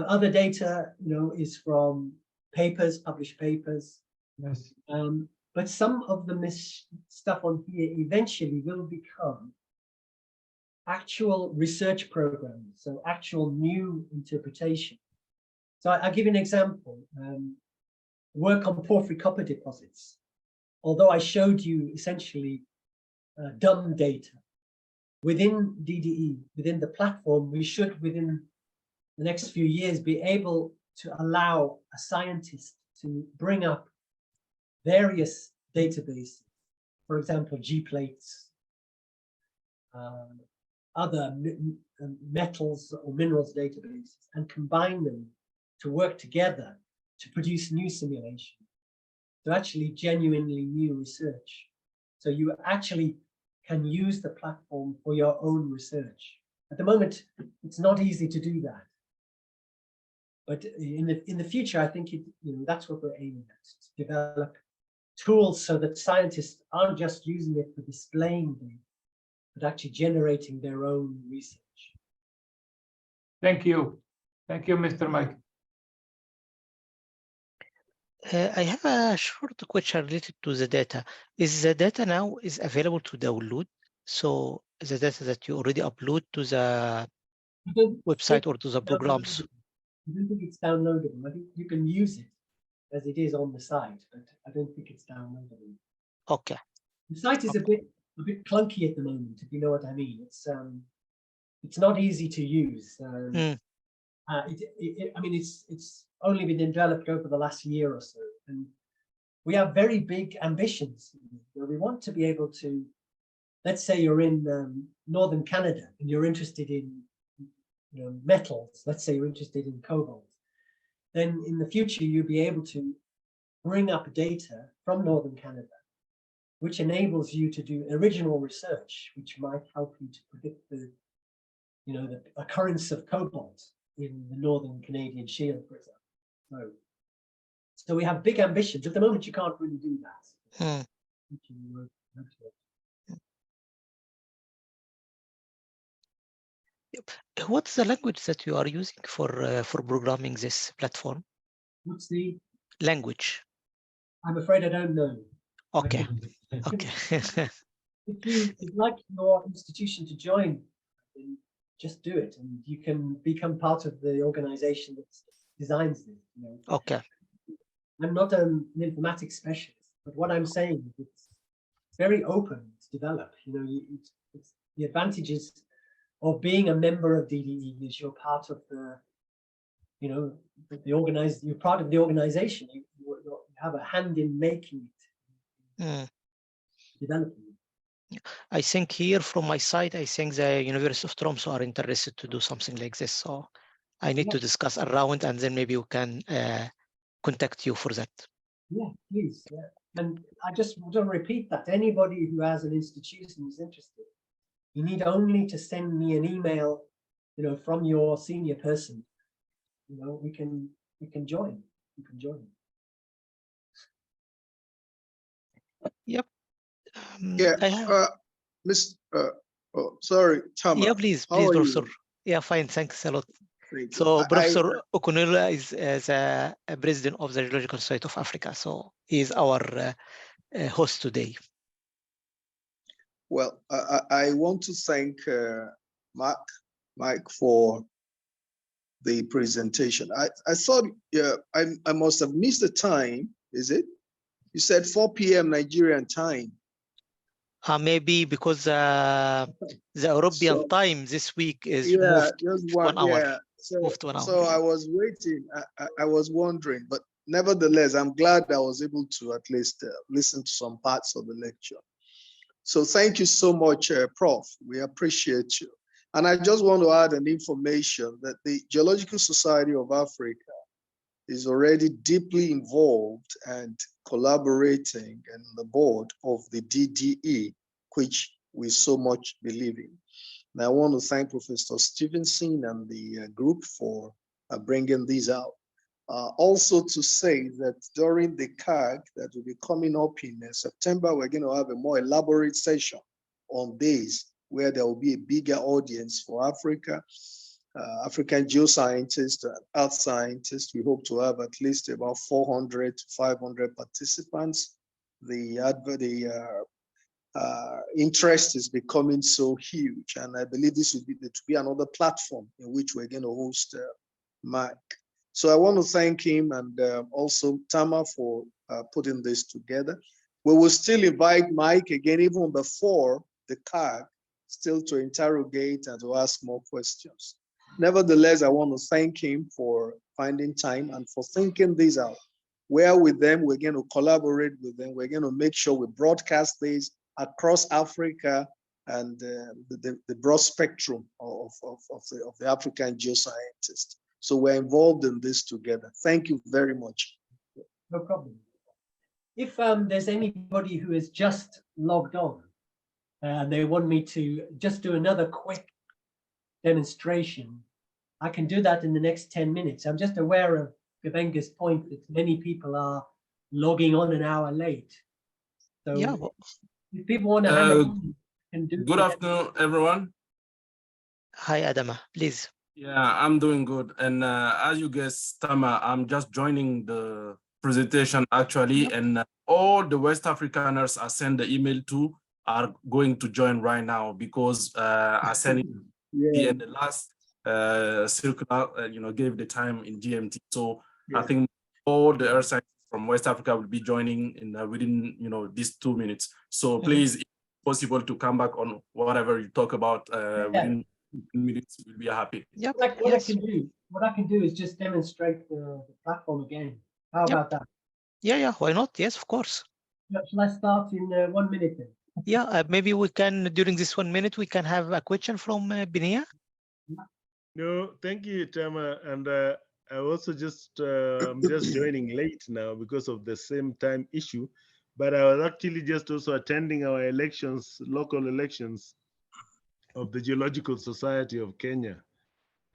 Other data, is from papers, published papers. Yes. But some of the stuff on here eventually will become actual research programs, so actual new interpretation. So I'll give you an example. Work on porphyry copper deposits. although I showed you essentially dumb data, within DDE, within the platform, we should, within the next few years, be able to allow a scientist to bring up various databases, for example, G-plates, other metals or minerals databases, and combine them to work together to produce new simulation, to actually genuinely new research. So you actually can use the platform for your own research. At the moment, it's not easy to do that. But in the future, I think that's what we're aiming at, to develop tools so that scientists aren't just using it for displaying data, but actually generating their own research. Thank you. Thank you, Mr. Mike. I have a short question related to the data. Is the data now is available to download? So the data that you already upload to the website or to the programs? I don't think it's downloadable. I think you can use it as it is on the site, but I don't think it's downloadable. Okay. The site is a bit clunky at the moment, if you know what I mean. It's not easy to use. I mean, it's only been developed over the last year or so, and we have very big ambitions. We want to be able to, let's say you're in northern Canada and you're interested in metals. Let's say you're interested in cobalt. Then in the future you'll be able to bring up data from northern Canada, which enables you to do original research, which might help you to predict the occurrence of cobalt in the northern Canadian shield, for example. So we have big ambitions. At the moment, you can't really do that. What's the language that you are using for programming this platform? What's the language? I'm afraid I don't know. Okay. Okay. If you'd like your institution to join, then just do it, and you can become part of the organization that designs this. Okay. I'm not an informatics specialist, but what I'm saying is it's very open to develop. It's the advantages of being a member of DDE is you're part of you're part of the organization. You have a hand in making it, developing it. I think here from my side, I think the University of Tromsø are interested to do something like this. So I need to discuss around, and then maybe we can contact you for that. Yeah, please. Yeah. And I just want to repeat that anybody who has an institution who's interested, you need only to send me an email, from your senior person. We can join. You can join. Yep. Sorry, Tama. Yeah, please, Professor. Yeah, fine. Thanks a lot. So Professor Okunula is the president of the Geological Society of Africa. So he is our host today. Well, I want to thank Mike for the presentation. I thought I must have missed the time. Is it? You said 4 p.m. Nigerian time. Maybe because the European time this week is moved just 1 hour. Yeah. So I was waiting. I was wondering, but nevertheless, I'm glad I was able to at least listen to some parts of the lecture. So thank you so much, Prof. We appreciate you. And I just want to add an information that the Geological Society of Africa is already deeply involved and collaborating in the board of the DDE, which we so much believe in. And I want to thank Professor Stephenson and the group for bringing these out. Also to say that during the CAG that will be coming up in September, we're going to have a more elaborate session on this, where there will be a bigger audience for Africa, African geoscientists and earth scientists. We hope to have at least about 400 to 500 participants. The interest is becoming so huge, and I believe this will be another platform in which we're going to host Mike. So I want to thank him and also Tama for putting this together. We will still invite Mike again, even before the card, still to interrogate and to ask more questions. Nevertheless, I want to thank him for finding time and for thinking these out. We're with them, we're going to collaborate with them, we're going to make sure we broadcast these across Africa and the broad spectrum of the African geoscientists. So we're involved in this together. Thank you very much. No problem. If there's anybody who is just logged on and they want me to just do another quick demonstration, I can do that in the next 10 minutes. I'm just aware of Gabenga's point that many people are logging on an hour late. So Yeah. if people want to hand it on, can do. Good afternoon, everyone. Hi, Adama, please. Yeah, I'm doing good. And as you guess, Tama, I'm just joining the presentation actually, and all the West Africaners I sent the email to are going to join right now because I sent it in the last circular, gave the time in GMT. So I think all the earth scientists from West Africa will be joining in within these 2 minutes. So please, if possible, to come back on whatever you talk about within minutes, we'll be happy. Yep. What I can do is just demonstrate the platform again. How about that? Yeah, why not? Yes, of course. Shall I start in 1 minute then? Yeah, maybe we can, during this 1 minute, we can have a question from Binia. No, thank you, Tama. And I also I'm just joining late now because of the same time issue. But I was actually just also attending our elections, local elections of the Geological Society of Kenya.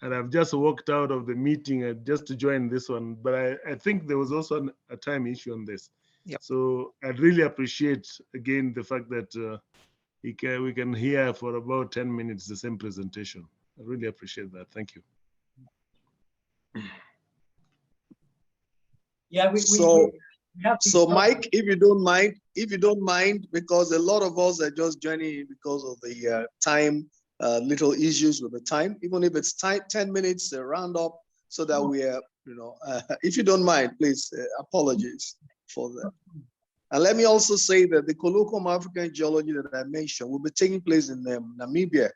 And I've just walked out of the meeting just to join this one. But I think there was also a time issue on this. Yep. So I'd really appreciate, again, the fact that we can hear for about 10 minutes the same presentation. I really appreciate that. Thank you. Yeah, So Mike, if you don't mind, because a lot of us are just joining because of the time, little issues with the time, even if it's 10 minutes, round up so that we are, if you don't mind, please, apologies for that. And let me also say that the Colloquium African Geology that I mentioned will be taking place in Namibia,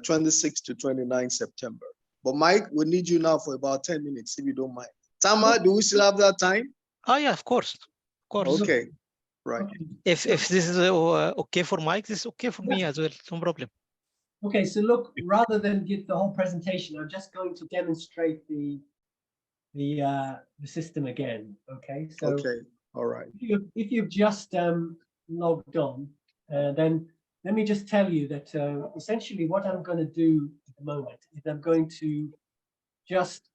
26 to 29 September. But Mike, we need you now for about 10 minutes, if you don't mind. Tama, do we still have that time? Oh yeah, of course. Okay, right. If this is okay for Mike, this is okay for me as well. No problem. Okay, so look, rather than give the whole presentation, I'm just going to demonstrate the system again. Okay, so all right. If you've just logged on, then let me just tell you that essentially what I'm going to do at the moment is I'm going to just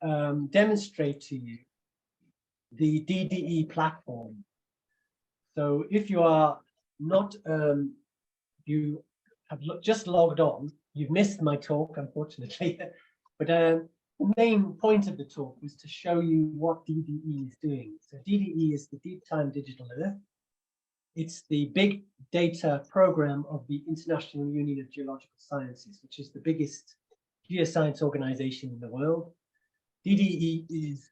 demonstrate to you the DDE platform. So if you are not, you have just logged on, you've missed my talk, unfortunately, but the main point of the talk was to show you what DDE is doing. So DDE is the Deep Time Digital Earth. It's the big data program of the International Union of Geological Sciences, which is the biggest geoscience organization in the world. DDE is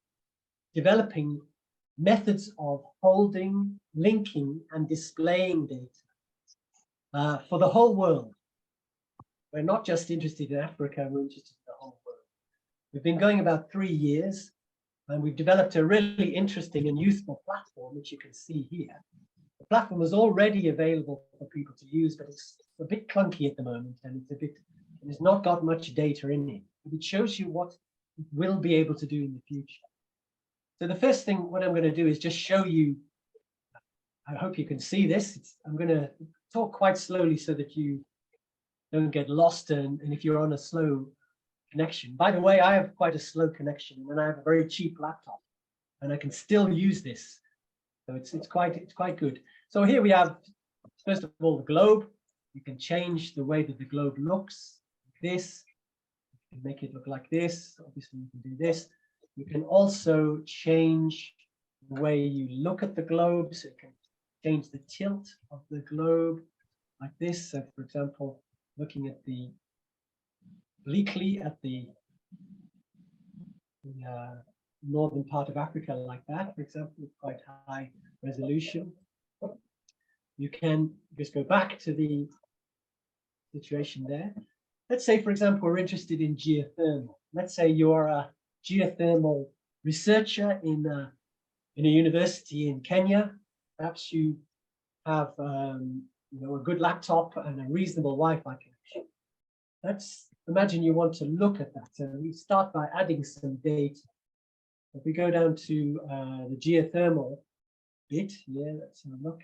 developing methods of holding, linking, and displaying data for the whole world. We're not just interested in Africa, we're interested in the whole world. We've been going about 3 years, and we've developed a really interesting and useful platform, which you can see here. The platform is already available for people to use, but it's a bit clunky at the moment, and it's not got much data in it. But it shows you what it will be able to do in the future. So the first thing, what I'm going to do is just show you, I hope you can see this. I'm going to talk quite slowly so that you don't get lost, and if you're on a slow connection. By the way, I have quite a slow connection, and I have a very cheap laptop, and I can still use this. So it's quite good. So here we have, first of all, the globe. You can change the way that the globe looks, like this. You can make it look like this. Obviously, you can do this. You can also change the way you look at the globe. So you can change the tilt of the globe like this. So for example, looking at obliquely at the northern part of Africa like that, for example, with quite high resolution. you can just go back to the situation there. Let's say, for example, we're interested in geothermal. Let's say you're a geothermal researcher in a university in Kenya. Perhaps you have a good laptop and a reasonable Wi-Fi connection. Let's imagine you want to look at that. So we start by adding some data. If we go down to the geothermal bit here, let's have a look.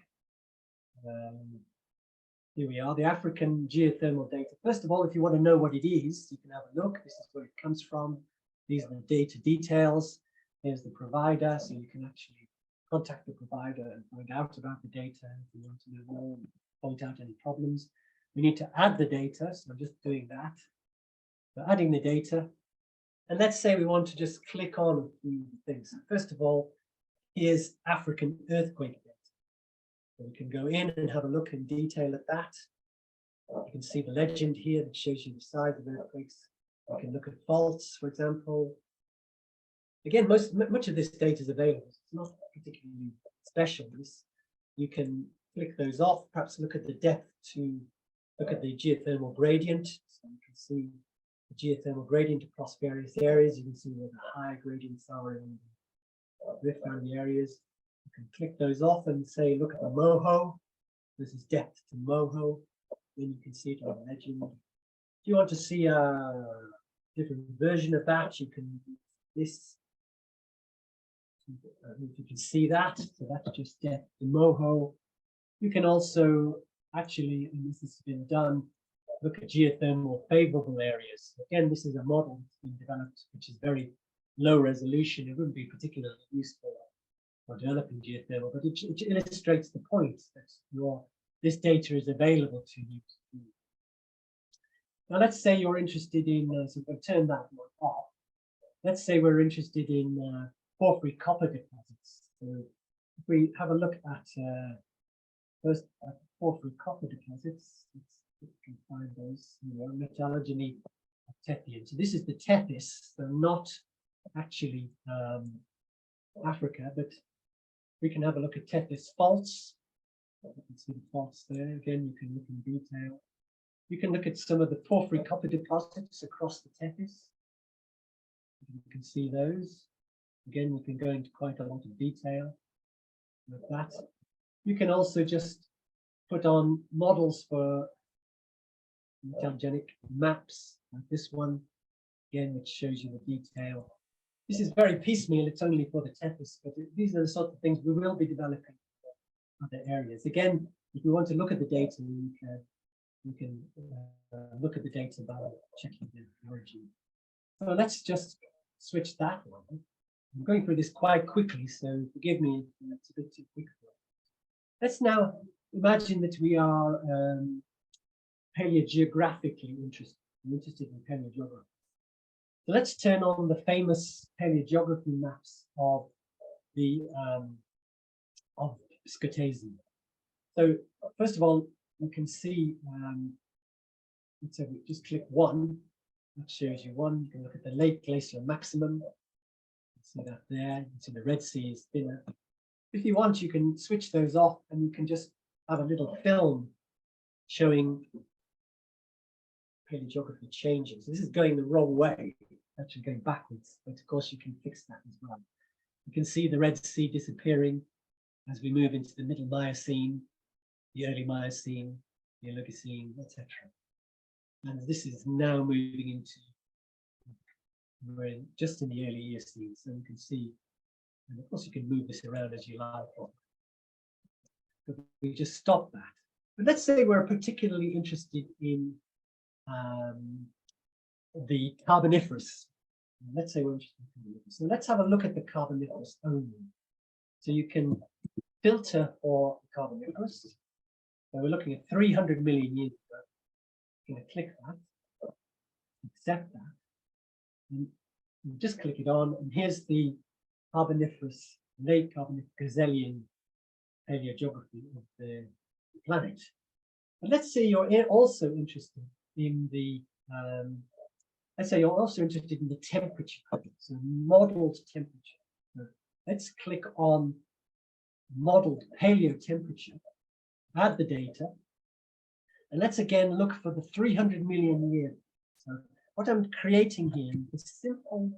Here we are, the African geothermal data. First of all, if you want to know what it is, you can have a look. This is where it comes from. These are the data details. Here's the provider, so you can actually contact the provider and find out about the data if you want to know more, point out any problems. We need to add the data, so I'm just doing that. So adding the data. And let's say we want to just click on a few things. First of all, here's African earthquake data. So we can go in and have a look in detail at that. You can see the legend here that shows you the size of earthquakes. You can look at faults, for example. Again, much of this data is available. It's not particularly special. You can click those off, perhaps look at the depth to look at the geothermal gradient. So you can see the geothermal gradient across various areas. You can see where the high gradients are in the rift valley areas. You can click those off and say, look at the Moho. This is depth to Moho. Then you can see it on the legend. If you want to see a different version of that, you can do this. If you can see that, so that's just depth to Moho. You can also actually, and this has been done, look at geothermal favorable areas. Again, this is a model that's been developed, which is very low resolution. It wouldn't be particularly useful for developing geothermal, but it illustrates the point that this data is available to you. Now, let's say you're interested in, so we'll turn that one off. Let's say we're interested in porphyry copper deposits. So if we have a look at first porphyry copper deposits, let's can find those. Metallurgy of Tethyan. So this is the Tethys, so not actually Africa, but we can have a look at Tethys faults. You can see the faults there. Again, you can look in detail. You can look at some of the porphyry copper deposits across the Tethys. You can see those. Again, we can go into quite a lot of detail with that. You can also just put on models for metallogenic maps, like this one, again, which shows you the detail. This is very piecemeal, it's only for the Tethys, but these are the sort of things we will be developing in other areas. Again, if you want to look at the data, you can look at the data by checking the origin. So let's just switch that one. I'm going through this quite quickly, so forgive me if it's a bit too quick. Let's now imagine that we are paleogeographically interested. I'm interested in paleogeography. So let's turn on the famous paleogeography maps of the Scotese. So first of all, you can see. Let's say we just click one. That shows you one. You can look at the late glacial maximum. See that there. You can see the Red Sea is thinner. If you want, you can switch those off and you can just have a little film showing paleogeography changes. This is going the wrong way, actually going backwards, but of course you can fix that as well. You can see the Red Sea disappearing as we move into the middle Miocene, the early Miocene, the Oligocene, etc. And this is now moving into, we're just in the early Eocene, so you can see, and of course you can move this around as you like. But we just stop that. But let's say we're particularly interested in the Carboniferous. Let's say we're interested in Carboniferous. So let's have a look at the Carboniferous only. So you can filter for Carboniferous. So we're looking at 300 million years ago. I'm going to click that, accept that, and just click it on. And here's the Carboniferous, late Carboniferous Gazzellian paleogeography of the planet. But let's say you're also interested in the, let's say you're also interested in the temperature, so modeled temperature. So let's click on modeled paleotemperature. add the data, and let's again look for the 300 million year. So what I'm creating here is a simple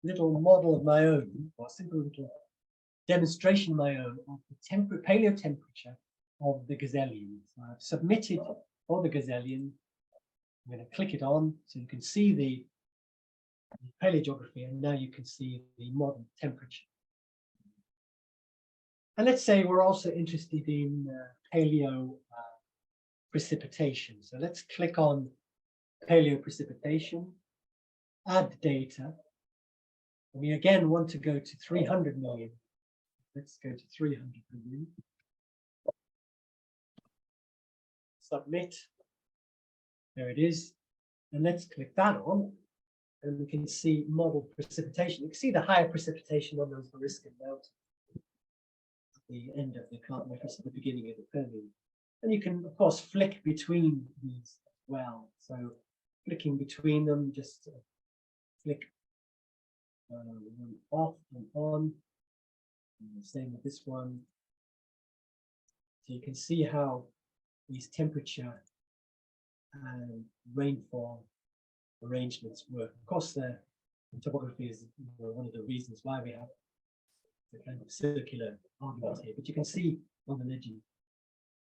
little model of my own, or a simple little demonstration of my own of the paleotemperature of the gazillion. So I've submitted for the gazillion. I'm going to click it on so you can see the paleogeography, and now you can see the modern temperature. And let's say we're also interested in paleo precipitation. So let's click on paleo precipitation, add data. And we again want to go to 300 million. Let's go to 300 million. Submit. There it is. And let's click that on. And we can see model precipitation. You can see the higher precipitation on those Variscan mountains at the end of the Carboniferous, at the beginning of the Permian. And you can, of course, flick between these as well. So flicking between them, just flick off and on. And the same with this one. So you can see how these temperature and rainfall arrangements work. Of course, the topography is one of the reasons why we have the kind of circular argument here, but you can see on the legend.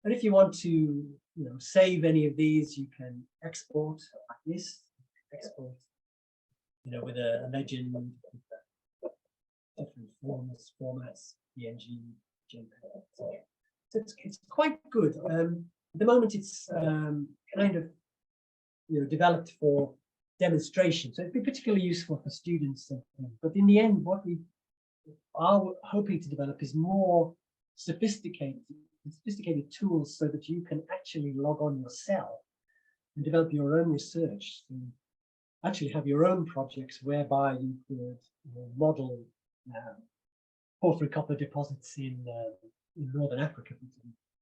And if you want to, save any of these, you can export like this. Export, with a legend, with different formats, PNG, JPEG. So it's quite good. At the moment, it's kind of developed for demonstration, so it'd be particularly useful for students. But in the end, what we are hoping to develop is more sophisticated tools so that you can actually log on yourself and develop your own research, and actually have your own projects whereby you could model porphyry copper deposits in Northern Africa,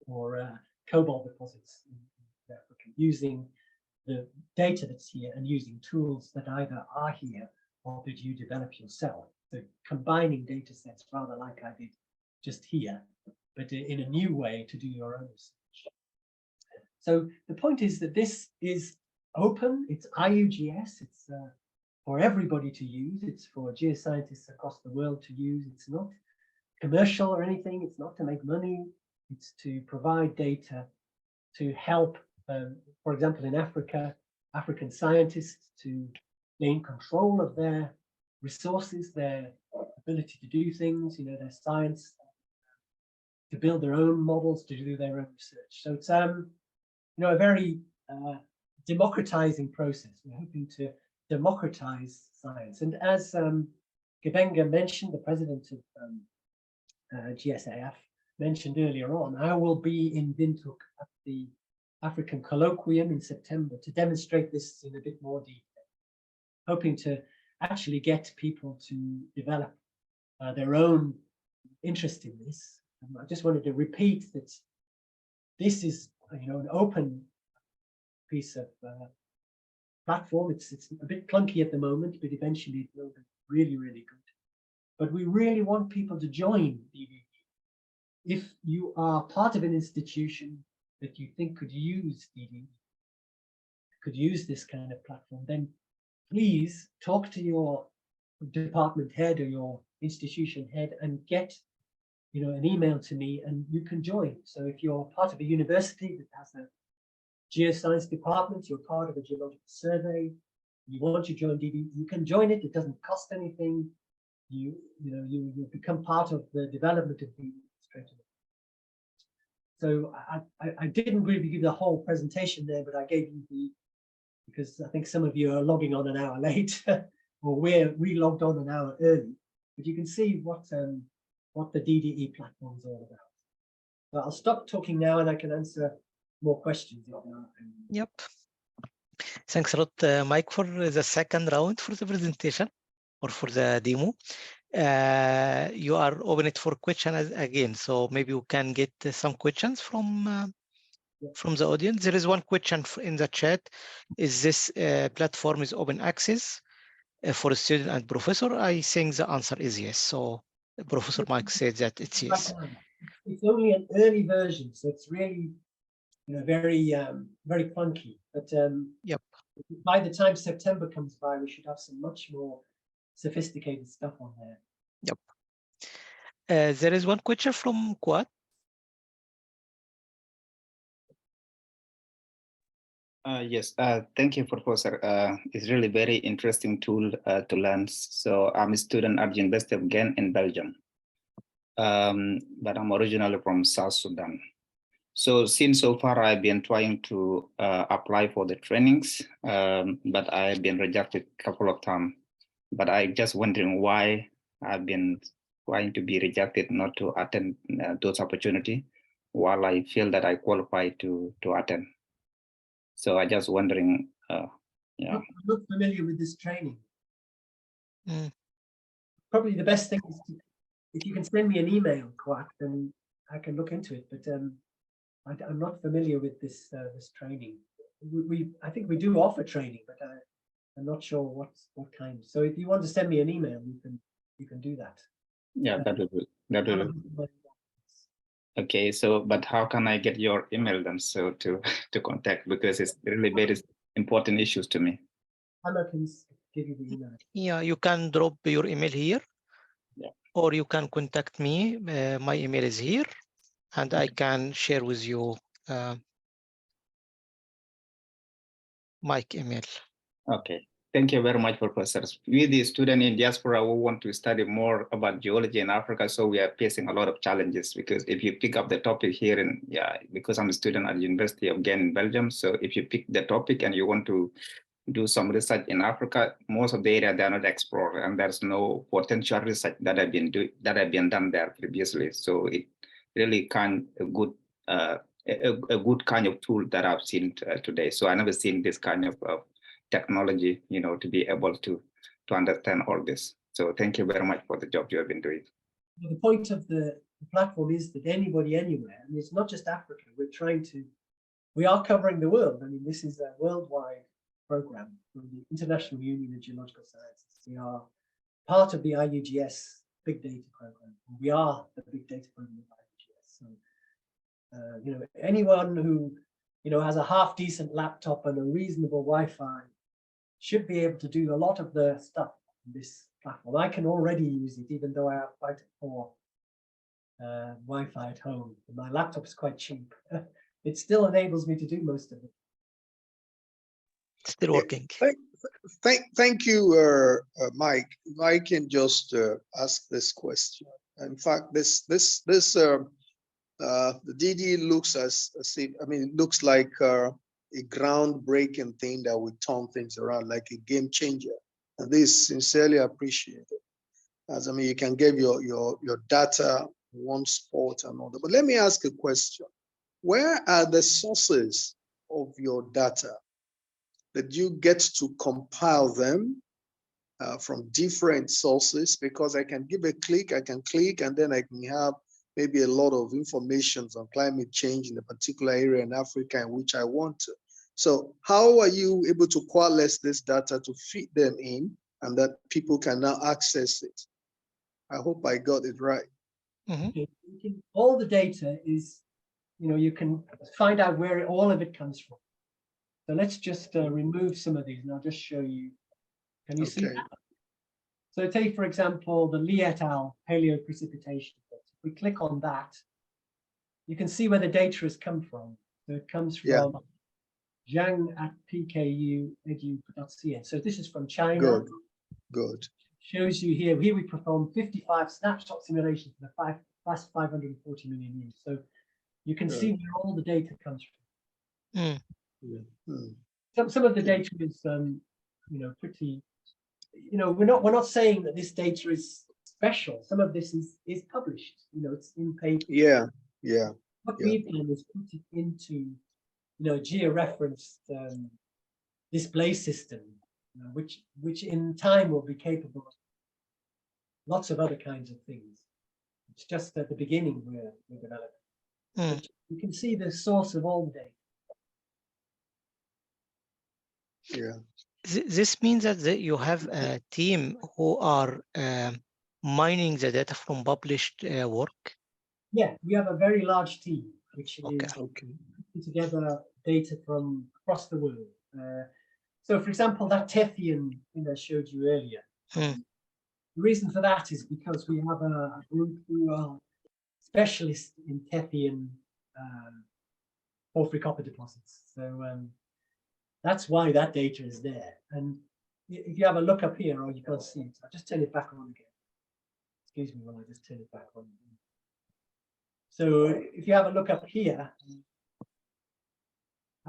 or cobalt deposits in Africa, using the data that's here and using tools that either are here or that you develop yourself. So combining data sets, rather like I did just here, but in a new way to do your own research. So the point is that this is open, it's IUGS, it's for everybody to use, it's for geoscientists across the world to use, it's not commercial or anything, it's not to make money, it's to provide data to help, for example, in Africa, African scientists to gain control of their resources, their ability to do things, their science, to build their own models, to do their own research. So it's a very democratizing process. We're hoping to democratize science. And as Gebenga mentioned, the president of GSAF mentioned earlier on, I will be in Windhoek at the African Colloquium in September to demonstrate this in a bit more detail, hoping to actually get people to develop their own interest in this. I just wanted to repeat that this is an open piece of platform. It's a bit clunky at the moment, but eventually it will be really, really good. But we really want people to join DDE. If you are part of an institution that you think could use DDE, could use this kind of platform, then please talk to your department head or your institution head and get an email to me, and you can join. So if you're part of a university that has a geoscience department, you're part of a geological survey, you want to join DDE, you can join it. It doesn't cost anything. You become part of the development of DDE straight away. So I didn't really give the whole presentation there, but I gave you because I think some of you are logging on an hour late, or we logged on an hour early. But you can see what the DDE platform is all about. So I'll stop talking now, and I can answer more questions. Yep. Thanks a lot, Mike, for the second round for the presentation or for the demo. You are open it for questions again, so maybe we can get some questions from the audience. There is one question in the chat. Is this platform is open access for a student and professor? I think the answer is yes. So Professor Mike said that it's yes. it's only an early version, so it's really, very very clunky. But Yep. by the time September comes by, we should have some much more sophisticated stuff on there. Yep. There is one question from Quad. Yes, thank you, Professor. It's really very interesting tool to learn. So I'm a student at the University of Ghent in Belgium, but I'm originally from South Sudan. So since so far I've been trying to apply for the trainings, but I've been rejected a couple of times. But I just wondering why I've been trying to be rejected not to attend those opportunities, while I feel that I qualify to attend. So I just wondering, yeah. I'm not familiar with this training. Mm. Probably the best thing is if you can send me an email, Quack, then I can look into it. But I'm not familiar with this this training. I think we do offer training, but I'm not sure what kind. So if you want to send me an email, you can do that. Yeah, that will. Okay, so but how can I get your email then, so to contact, because it's really very important issues to me. Anna can give you the email. Yeah, you can drop your email here, yeah, or you can contact me. My email is here, and I can share with you my email. Okay, thank you very much, Professor. We, the student in diaspora, who want to study more about geology in Africa, so we are facing a lot of challenges, because if you pick up the topic here, and because I'm a student at the University of Ghent in Belgium, so if you pick the topic and you want to do some research in Africa, most of the area they are not explored, and there's no potential research that have been done there previously. So it really a good kind of tool that I've seen today. So I never seen this kind of technology, to be able to understand all this. So thank you very much for the job you have been doing. The point of the platform is that anybody anywhere, and it's not just Africa, we are covering the world. I mean, this is a worldwide program from the International Union of Geological Sciences. We are part of the IUGS Big Data Program. We are the Big Data Program of IUGS. So, anyone who, has a half decent laptop and a reasonable Wi-Fi should be able to do a lot of the stuff on this platform. I can already use it, even though I have quite a poor Wi-Fi at home. My laptop is quite cheap. It still enables me to do most of it. Still working. Thank you, Mike. If I can just ask this question. In fact, the DD looks it looks like a groundbreaking thing that would turn things around, like a game changer. And this sincerely appreciated. As you can give your data one spot and all that. But let me ask a question. Where are the sources of your data? That you get to compile them from different sources? Because I can click, and then I can have maybe a lot of information on climate change in a particular area in Africa in which I want to. So how are you able to coalesce this data to feed them in, and that people can now access it? I hope I got it right. Mm-hmm. All the data is, you can find out where all of it comes from. So let's just remove some of these, and I'll just show you. Can you see that? So take, for example, the Lee et al. Paleoprecipitation. If we click on that, you can see where the data has come from. So it comes from Zhang at pku.edu.cn. So this is from China. Good. Shows you here. Here we performed 55 snapshot simulations for the past 540 million years. So you can see where all the data comes from. Mm. Some of the data is, pretty. We're not saying that this data is special. Some of this is published. It's in paper. Yeah. What we've done is put it into, georeferenced display system, which in time will be capable of lots of other kinds of things. It's just at the beginning we're developing. But you can see the source of all the data. Yeah. This means that you have a team who are mining the data from published work. Yeah, we have a very large team, which Okay. is putting together data from across the world. So, for example, that Tethyan thing I showed you earlier, the reason for that is because we have a group who are specialists in Tethyan porphyry copper deposits. So that's why that data is there. And if you have a look up here, or you can't see it, I'll just turn it back on again. Excuse me while I just turn it back on. So if you have a look up here,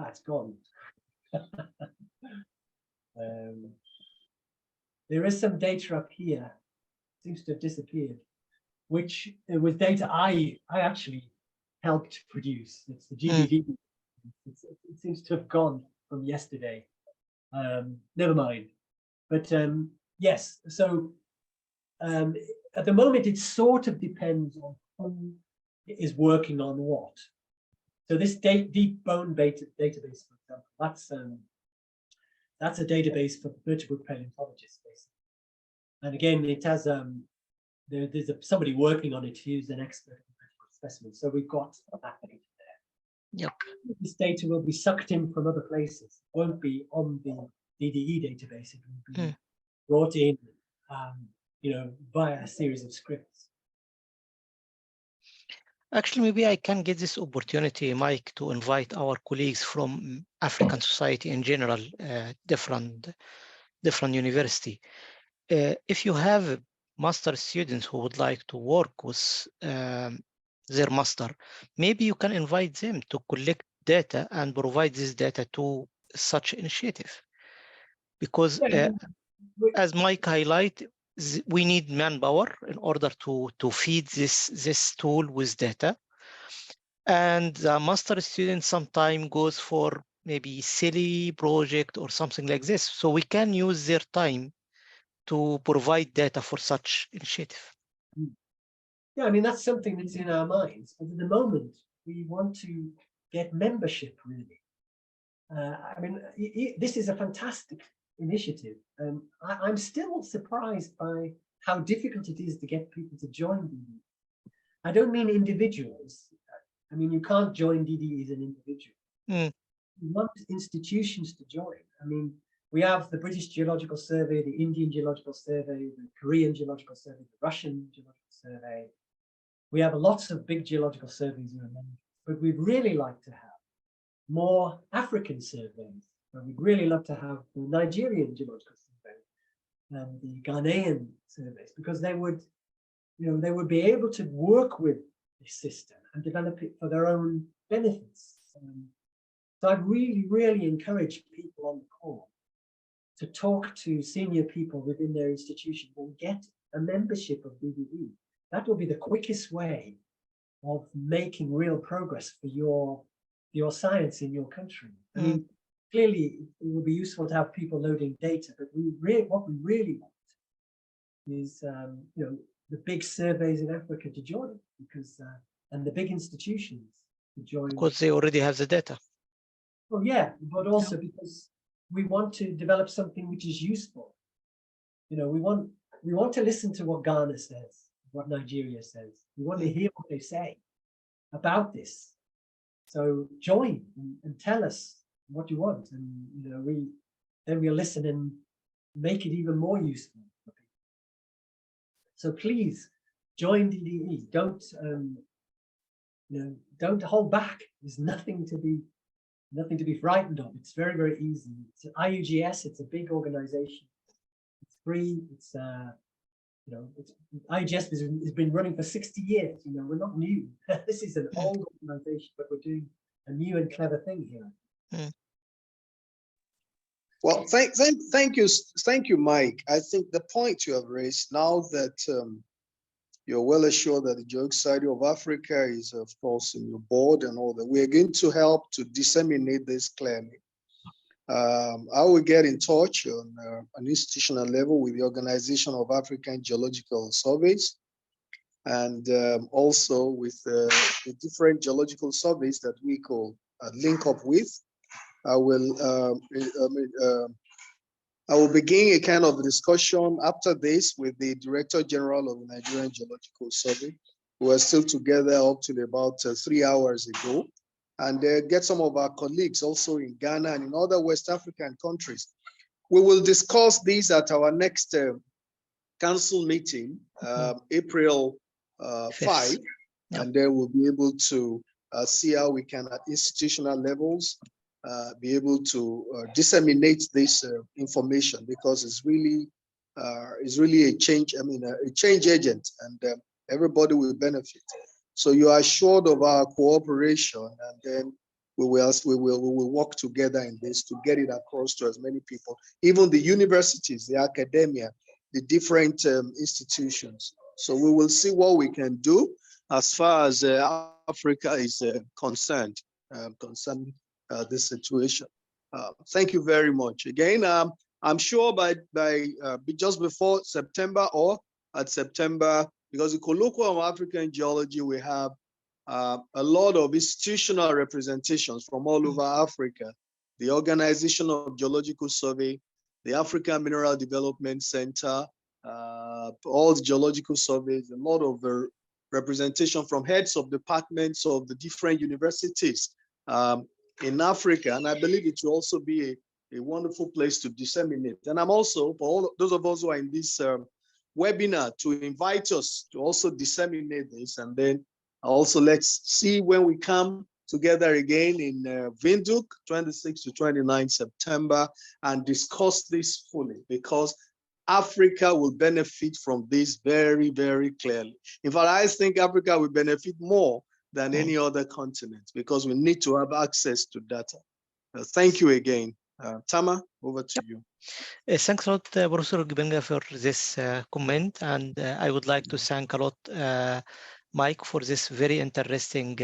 it's gone. There is some data up here, seems to have disappeared, which was data I actually helped produce. It's the GBV. It seems to have gone from yesterday. Never mind. But yes, so at the moment it sort of depends on who is working on what. So this deep bone database, for example, that's a database for vertebrate paleontologists, basically. And again, it has there's somebody working on it who's an expert in vertebrate specimens. So we've got that data there. Yep. This data will be sucked in from other places. It won't be on the DDE database. It will be brought in, via a series of scripts. Actually, maybe I can get this opportunity, Mike, to invite our colleagues from African society in general, different university. If you have master students who would like to work with their master, maybe you can invite them to collect data and provide this data to such initiative. Because as Mike highlighted, we need manpower in order to feed this tool with data. And the master student sometimes goes for maybe silly project or something like this. So we can use their time to provide data for such initiative. Yeah, I mean, that's something that's in our minds. But at the moment, we want to get membership, really. I mean, this is a fantastic initiative. I'm still surprised by how difficult it is to get people to join DDE. I don't mean individuals. I mean, you can't join DDE as an individual. You want institutions to join. I mean, we have the British Geological Survey, the Indian Geological Survey, the Korean Geological Survey, the Russian Geological Survey. We have lots of big geological surveys in America, but we'd really like to have more African surveys. And we'd really love to have the Nigerian Geological Survey and the Ghanaian surveys, because they would, they would be able to work with this system and develop it for their own benefits. So I'd really, really encourage people on the call to talk to senior people within their institution and get a membership of DDE. That will be the quickest way of making real progress for your science in your country. I mean, clearly it will be useful to have people loading data, but what we really want is the big surveys in Africa to join, because and the big institutions to join. Because they already have the data. Well, yeah, but also because we want to develop something which is useful. We want to listen to what Ghana says, what Nigeria says. We want to hear what they say about this. So join and tell us what you want, and we'll listen and make it even more useful for people. So please join DDE. Don't hold back. There's nothing to be frightened of. It's very, very easy. It's an IUGS. It's a big organization. It's free. It's IUGS has been running for 60 years. We're not new. This is an old organization, but we're doing a new and clever thing here. Well, thank you, Mike. I think the point you have raised, now that you're well assured that the Geological Society of Africa is, of course, in your board and all that, we are going to help to disseminate this clearly. I will get in touch on an institutional level with the Organization of African Geological Surveys, and also with the different geological surveys that we could link up with. I will begin a kind of discussion after this with the Director General of the Nigerian Geological Survey We were still together up to about 3 hours ago, and get some of our colleagues also in Ghana and in other West African countries. We will discuss these at our next council meeting, April 5, and then we'll be able to see how we can, at institutional levels, be able to disseminate this information, because it's really a change. I mean, a change agent, and everybody will benefit. So you are assured of our cooperation, and then we will work together in this to get it across to as many people, even the universities, the academia, the different institutions. So we will see what we can do as far as Africa is concerned, concerning this situation. Thank you very much. Again, I'm sure by just before September or at September, because the Colloquium of African Geology, we have a lot of institutional representations from all over Africa, the Organization of Geological Survey, the African Mineral Development Center, all the geological surveys, a lot of representation from heads of departments of the different universities in Africa. And I believe it will also be a wonderful place to disseminate. And I'm also, for all those of us who are in this webinar, to invite us to also disseminate this. And then also let's see when we come together again in Windhoek, 26 to 29 September, and discuss this fully, because Africa will benefit from this very, very clearly. In fact, I think Africa will benefit more than any other continent, because we need to have access to data. Thank you again. Tama, over to you. Thanks a lot, Professor Gbenga, for this comment. And I would like to thank a lot, Mike, for this very interesting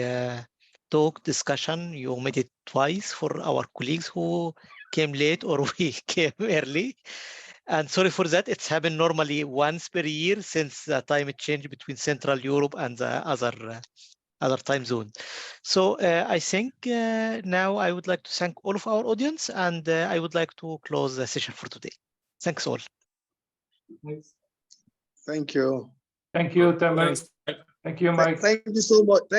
talk discussion. You made it twice for our colleagues who came late or we came early. And sorry for that. It's happened normally once per year since the time it changed between Central Europe and the other time zone. So I think now I would like to thank all of our audience, and I would like to close the session for today. Thanks all. Thanks. Thank you. Thank you, Tamer. Thank you, Mike. Thank you so much.